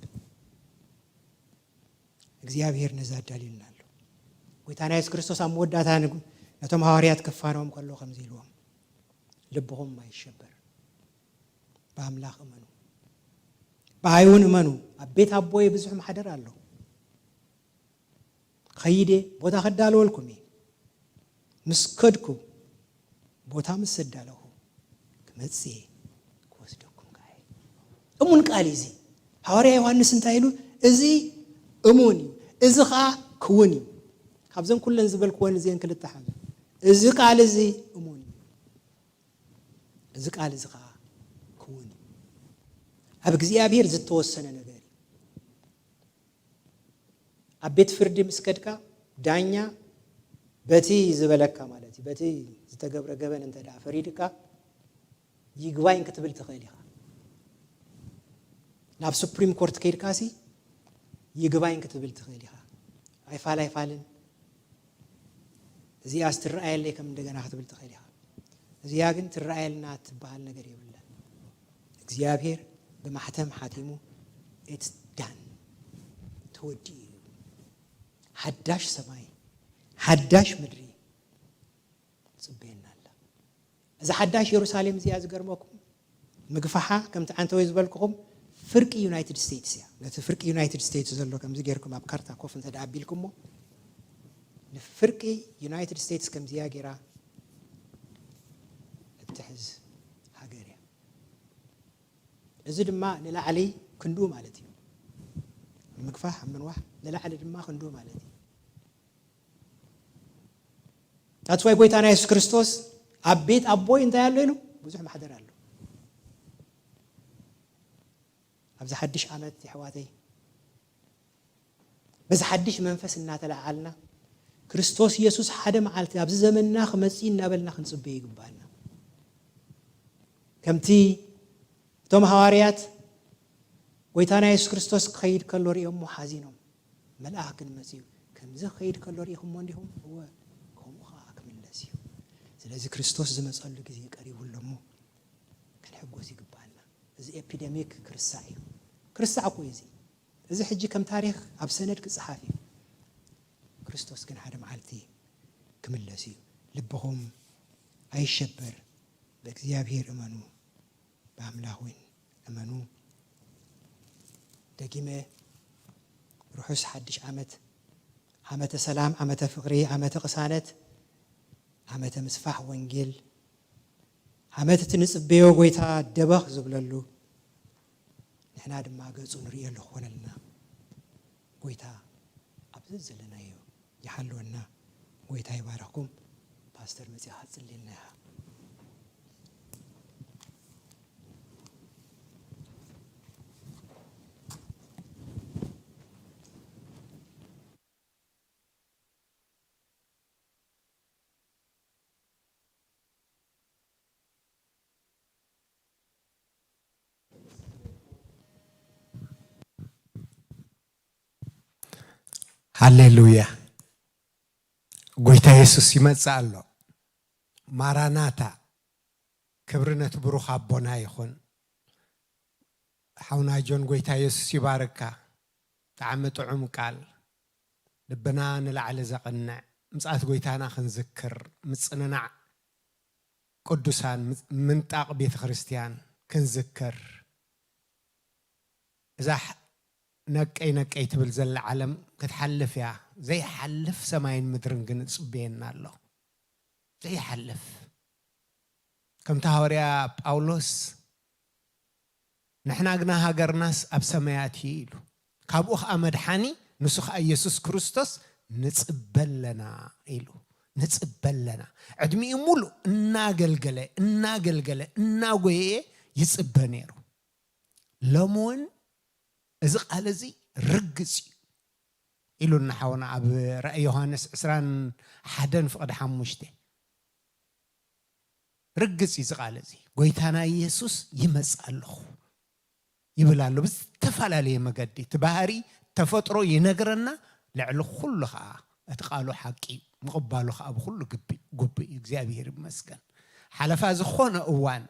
እግዚአብሔር ነዛ ዳሊልና ኣሎ ጎይታና ኢየሱስ ክርስቶስ ኣብ መወዳእታ ነቶም ሐዋርያት ክፋኖም ከሎ ከምዚ ኢልዎም ልብኹም አይሸበር በአምላክ እመኑ በአይውን እመኑ ኣብ ቤት አቦይ ብዙሕ ማሕደር ኣሎ ከይዴ ቦታ ከዳልወልኩም ምስከድኩ ቦታ ምስዳለሁ ክመጽእ ክወስደኩም ካይ እሙን ቃል እዚ ሐዋርያ ዮሐንስ እንታይ ኢሉ እዚ እሙን እዚ ኻ ክውን ካብዘን ኩለን ዝበልክወን እዚን ክልተ ሓዘ እዚ ቃል እዚ እሙን እዚ ቃል እዚ ኻ ክውን ኣብ እግዚአብሔር ዝተወሰነ ነገር ኣብ ቤት ፍርዲ ምስከድካ ዳኛ በቲ ዝበለካ ማለት በቲ ዝተገብረ ገበን እንተዳ ፈሪድካ ይግባኝ ክትብል ትኽእል ኢኻ ናብ ሱፕሪም ኮርት ከይድካሲ ይግባኝ ክትብል ትኽእል ኢኻ ኣይፋልን እዚኣ ስትረኣየለይ ከም እንደገና ክትብል ትኽእል ኢኻ እዚኣ ግን ትረኣየልና ትበሃል ነገር የብለን እግዚአብሔር በማሕተም ሓቲሙ it's done ተወዲ ሓዳሽ ሰማይ ሓዳሽ ምድሪ ጽበየና ኣላ እዚ ሓዳሽ ኢየሩሳሌም እዚኣ ዝገርመኩም ምግፋሓ ከምቲ ዓንተወይ ዝበልኩኹም ፍርቂ ዩናይትድ ስቴትስ እያ ነቲ ፍርቂ ዩናይትድ ስቴትስ ዘሎ ከምዚ ጌርኩም ኣብ ካርታ ኮፍ እንተዳኣቢልኩሞ ንፍርቂ ዩናይትድ ስቴትስ ከምዚያ ጌራ እትሕዝ ሃገር እያ እዚ ድማ ንላዕሊ ክንዱ ማለት እዩ ምግፋሕ ኣብ ምንዋሕ ንላዕሊ ድማ ክንዱ ማለት እዩ أتوي قويتنا يسوع كريستوس أبيت أبوي أنت يا له بزح ما حدا له أبز حدش عمد يا حواتي بس حدش منفس النات لعلنا كريستوس يسوع حدا معلتي أبز زمننا خمسين نقبلنا خنصبي يقبلنا كمتي توم هواريات قويتنا يسوع كريستوس خير كالوري أم حزينهم ملاك المسيح كم زه خير كالوري هم وندهم هو ስለዚህ ክርስቶስ ዝመጸሉ ጊዜ ቀሪው ለሞ ከንሕጎስ ይግባልና እዚ ኤፒደሚክ ክርስሳይ ክርስሳይ ቆይዚ እዚ ሕጂ ከም ታሪኽ ኣብ ሰነድ ክጽሓፍ እዩ ክርስቶስ ግን ሓደ መዓልቲ ክምለስ እዩ ልብኹም ኣይሸበር በእግዚአብሔር እመኑ በአምላክን እመኑ ደጊመ ሩሑስ ሓድሽ ዓመተ ሰላም ዓመተ ፍቅሪ ዓመተ ቅሳነት ዓመተ ምስፋሕ ወንጌል ዓመተ ትንጽበዮ ጎይታ ደበኽ ዝብለሉ ንሕና ድማ ገጹ ንሪእየሉ ኾነልና ጎይታ ኣብዚ ዘለናዮ ይሓልወና ጎይታ ይባረኽኩም ፓስተር መጽያ ጽልይና ሃሌሉያ ጎይታ ኢየሱስ ይመጽእ ኣሎ ማራናታ ክብርነት ብሩኽ አቦና ይኹን ሓውና ጆን ጎይታ ኢየሱስ ይባረካ ጣዕሚ ጥዑም ቃል ልብና ንላዕሊ ዘቕንዕ ምጽኣት ጎይታና ክንዝክር ምጽንናዕ ቅዱሳን ምንጣቕ ቤተ ክርስቲያን ክንዝክር እዛ ነቀይ ትብል ዘላ ዓለም ክትሓልፍ ያ ዘይሓልፍ ሰማይን ምድርን ግን ጽበየና ኣሎ ዘይሓልፍ ከም ሐዋርያ ጳውሎስ ንሕና ግና ሃገርናስ ኣብ ሰማያት ኢሉ ካብኡ ኸ መድሓኒ ንሱ ኸ ኢየሱስ ክርስቶስ ንጽበለና ኢሉ ንጽበለና ዕድሚኡ ሙሉ እናገልገለ እናጎየ ይጽበ ነይሩ ለሞን እዚ ቃል እዚ ርግጽ ኢሉና ሓውና ኣብ ራእይ ዮሐንስ 21:5 ርግጽ እዚ ቃል እዚ ጎይታና ኢየሱስ ይመጽእ ኣለኹ ይብላሉ ብዝተፈላለየ መገዲ ትባህሪ ተፈጥሮ ይነግረና ልዕሊ ኩሉ ኸ እቲ ቃሉ ሓቂ ምቕባሉ ኸ ኣብ ኩሉ ጉቢ እግዚአብሔር ይመስገን ሓለፋ ዝኾነ እዋን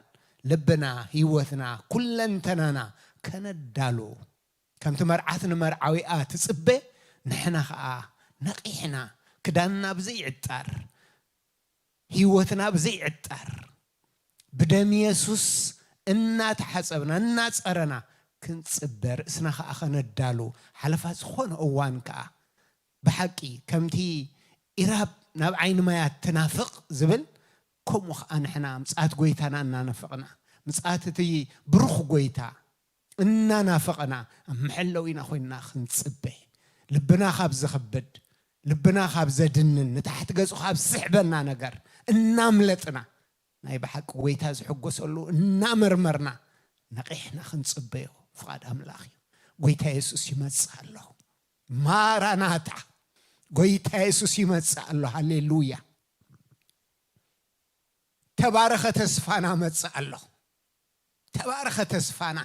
ልብና ህይወትና ኩለንተናና ከነዳሉ ከምቲ መርዓት ንመርዓዊኣ ትጽበ ንሕና ኸኣ ነቂሕና ክዳንና ብዘይዕጣር ህይወትና ብዘይዕጣር ብደም ኢየሱስ እናተሓጸብና እናጸረና ክንጽበር እስና ኸኣ ኸነዳሉ ሓለፋ ዝኾነ እዋን ከኣ ብሓቂ ከምቲ ኢራብ ናብ ዓይኒ ማያት ትናፍቕ ዝብል ከምኡ ኸኣ ንሕና ምጽኣት ጎይታና እናነፍቕና ምጽኣት እቲ ብሩኽ ጎይታ እናናፍቕና ምሕለዊና ኾይንና ክንጽበ ልብና ካብ ዝኽብድ ልብና ካብ ዘድንን ንታሕቲ ገጹ ካብ ዝስሕበና ነገር እናምለጥና ናይ ብሓቂ ጎይታ ዝሕጎሰሉ እናመርመርና ነቂሕና ክንጽበዮ ፍቓድ ኣምላኽ እዩ ጎይታ ኢየሱስ ይመጽእ ኣሎ ማራናታ ጎይታ ኢየሱስ ይመጽእ ኣሎ ሃሌሉያ ተባረኸ ተስፋና መጽእ ኣሎ ተባረኸ ተስፋና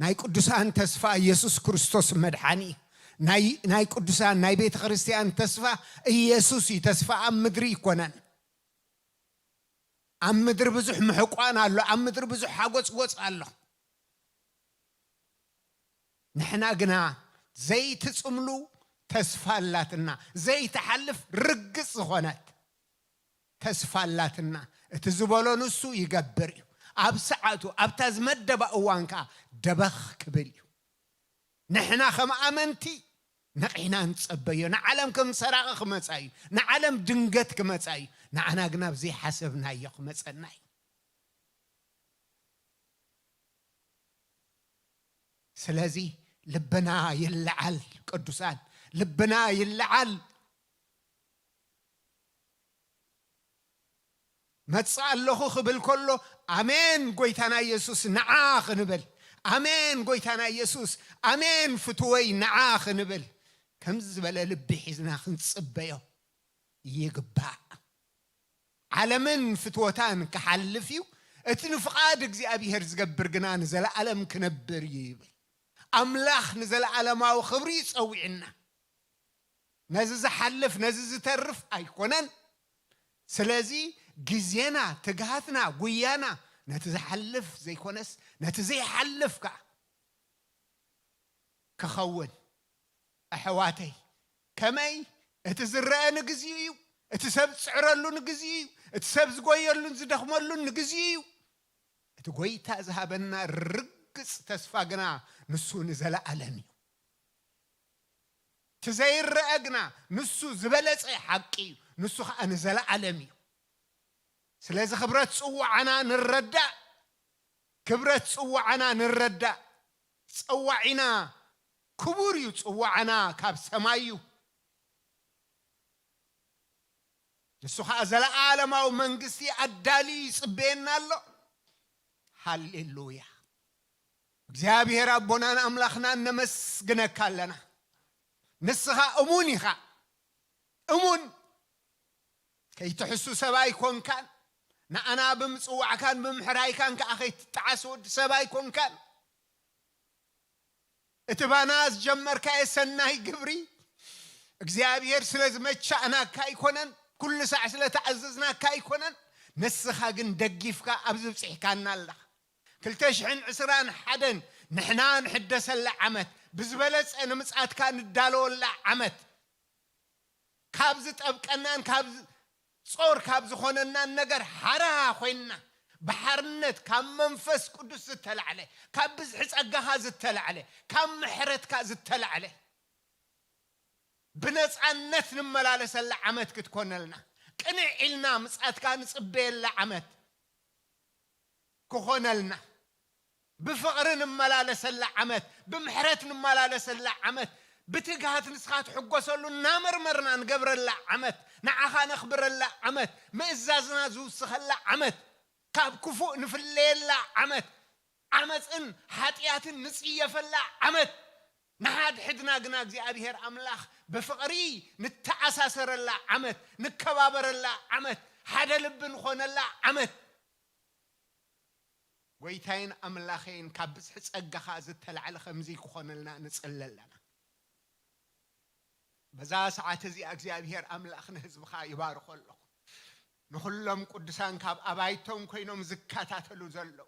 ናይ ቅዱሳን ተስፋ ኢየሱስ ክርስቶስ መድሓኒ ናይ ቅዱሳን ናይ ቤተ ክርስቲያን ተስፋ ኢየሱስ ተስፋ ኣብ ምድሪ ይኮነን ኣብ ምድሪ ብዙሕ ምሕቋን ኣሎ ኣብ ምድሪ ብዙሕ ሓጎጽ ኣሎ ንሕና ግና ዘይትጽምሉ ተስፋ ኣላትና ዘይትሓልፍ ርግጽ ዝኾነት ተስፋ ኣላትና እቲ ዝበሎ ንሱ ይገብር እዩ ኣብ ሰዓቱ ኣብታ ዝመደባ እዋን ከዓ ደበኽ ክብል እዩ ንሕና ከም ኣመንቲ ነቂሕና ንጸበዮ ንዓለም ከም ሰራቐ ክመጻ እዩ ንዓለም ድንገት ክመጻ እዩ ንዓና ግና ብዘይሓሰብናዮ ክመጸና እዩ ስለዚ ልብና ይለዓል ቅዱሳን ልብና ይለዓል متصا اللخو خبل كله أمين قويتنا يسوس نعاخ نبل أمين قويتنا يسوس أمين فتوي نعاخ نبل كم زبالة لبي حزنا خنصبيو يقبع على من فتوتان كحلفيو اتنفقاد እግዚአብሔር ዝገብር ግና ንዘላ ዓለም ክነብር ይብል አምላኽ ንዘላ ዓለማው ክብሪ ይጸውዕና ነዚ ዝሐልፍ ነዚ ዝተርፍ ኣይኮነን ስለዚ ግዜና ትጋሃትና ጉያና ነቲ ዝሐልፍ ዘይኮነስ ነቲ ዘይሐልፍካ ክኸውን ኣሕዋተይ ከመይ እቲ ዝረአ ንግዚኡ እዩ እቲ ሰብ ዝፅዕረሉ ንግዚኡ እዩ እቲ ሰብ ዝጎየሉን ዝደኽመሉን ንግዚኡ እዩ እቲ ጎይታ ዝሃበና ርግፅ ተስፋ ግና ንሱ ንዘለዓለም እዩ እቲ ዘይረአ ግና ንሱ ዝበለፀ ሓቂ እዩ ንሱ ከዓ ንዘለዓለም እዩ ስለዚ ክብረት ፅዋዕና ንረዳእ ክብረት ፅዋዕና ንረዳእ ፀዋዒና ክቡር እዩ ፅዋዕና ካብ ሰማይ እዩ ንሱ ከዓ ዘለዓለማዊ መንግስቲ ኣዳሊ ይፅበየና ኣሎ ሃሌሉያ እግዚአብሔር አቦናን አምላኽና ነመስግነካ ኣለና ንስኻ እሙን ኢኻ እሙን ከይትሕሱ ሰብኣይ ኮንካን ንኣና ብምፅዋዕካን ብምሕራይካን ከዓ ከይትጠዓስ ወዲ ሰብኣይ ኮንካን እቲ ባና ዝጀመርካየ ሰናይ ግብሪ እግዚአብሔር ስለ ዝመቻእናካ ኣይኮነን كل ساعة سلا تعززنا كايكونن نسخا جن دقيفك أبزب صحكانا الله كل تشحن عسران حدن نحنا نحدث اللعمت بزبلت أنا مسعد كان الدالو اللعمت كابزت أبكنان كابز صور كابز خوننا النجر حرا خوينا بحرنت كم منفس قدس تطلع عليه كابز حس أجهز تطلع عليه كم محرت كاز تطلع عليه بنص عنت نملالس اللعمت كتكون لنا قنع إلنا مسعد كان صبي اللعمت كون لنا بفقر نملالس اللعمت بمحرت نملالس اللعمت بتقهات نسخات حقوسلو نامرمرنا نقبر اللعمت نعخا نخبر اللعمت مئزازنا زوسخ اللعمت كاب كفوء نفليل اللعمت عمت إن حاتيات نسية فاللعمت نهاد حدنا قنا እግዚአብሔር አምላኽ بفقري نتعساسر الله عمت نكبابر الله عمت حدا لبن خون الله عمت ويتين أملاخين كابس حس أجخا زتل على خمزي خون لنا نسأل لنا بزا ساعات زي እግዚአብሔር أملاخ نهزم خا يبارك الله نخلهم قدسان كاب أبايتهم كينهم زكاتات لوزلو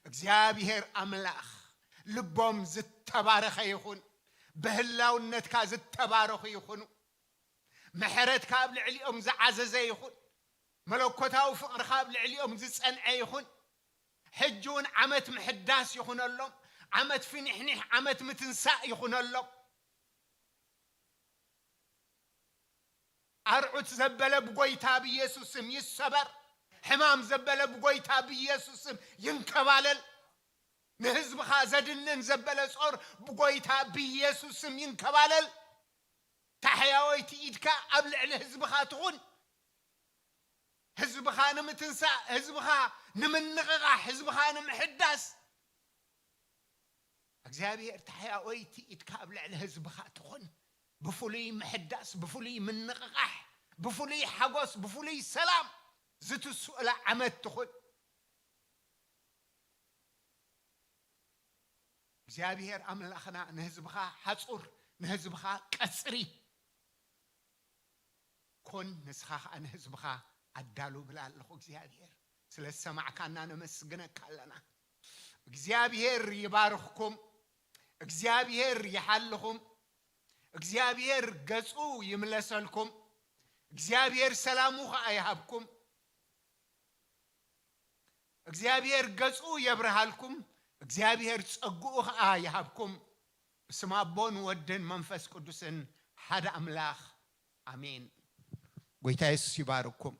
እግዚአብሔር أملاخ لبهم زت تبارخ يخون بهلاو النت كاز التبارخ يخونو محرت كابل عليهم زعزز يخون ملوكتاو فقر كابل عليهم زصنع يخون حجون عمت محداس يخون اللهم عمت في نحنح عمت متنساء يخون اللهم أرعوت زبالة بقويتا بيسوسم يسبر حمام زبالة بقويتا بيسوسم ينكبالل نهزب خازدنن زبالة صور بقويتا بيسوسم ينكبالل تحياويتي إيدكا قبل على هزب خاتغون هزب خا نمتنسا هزب خا نمنغغا هزب خا نمحداس እግዚአብሔር تحياويتي إيدكا قبل على هزب خاتغون بفولي محداس بفولي منغغاح بفولي حقوس بفولي سلام زتو السؤال عمد تخون እግዚአብሔር አምላኽና ንህዝብኻ ሓጹር ንህዝብኻ ቀጽሪ ኮን ንስኻ ንህዝብኻ ኣዳሉ ብላ ኣለኹ እግዚአብሔር ስለ ሰማዕካና ነመስግነካ ኣለና እግዚአብሔር ይባርኽኩም እግዚአብሔር ይሓልኹም እግዚአብሔር ገጹ ይምለሰልኩም እግዚአብሔር ሰላሙ ይሃብኩም እግዚአብሔር ገጹ ይብርሃልኩም እግዚአብሔር ጸጉኡ ይሃብኩም በስመ አብ ወወልድን መንፈስ ቅዱስን ሓደ አምላኽ አሜን ጌታ ኢየሱስ ይባርኩም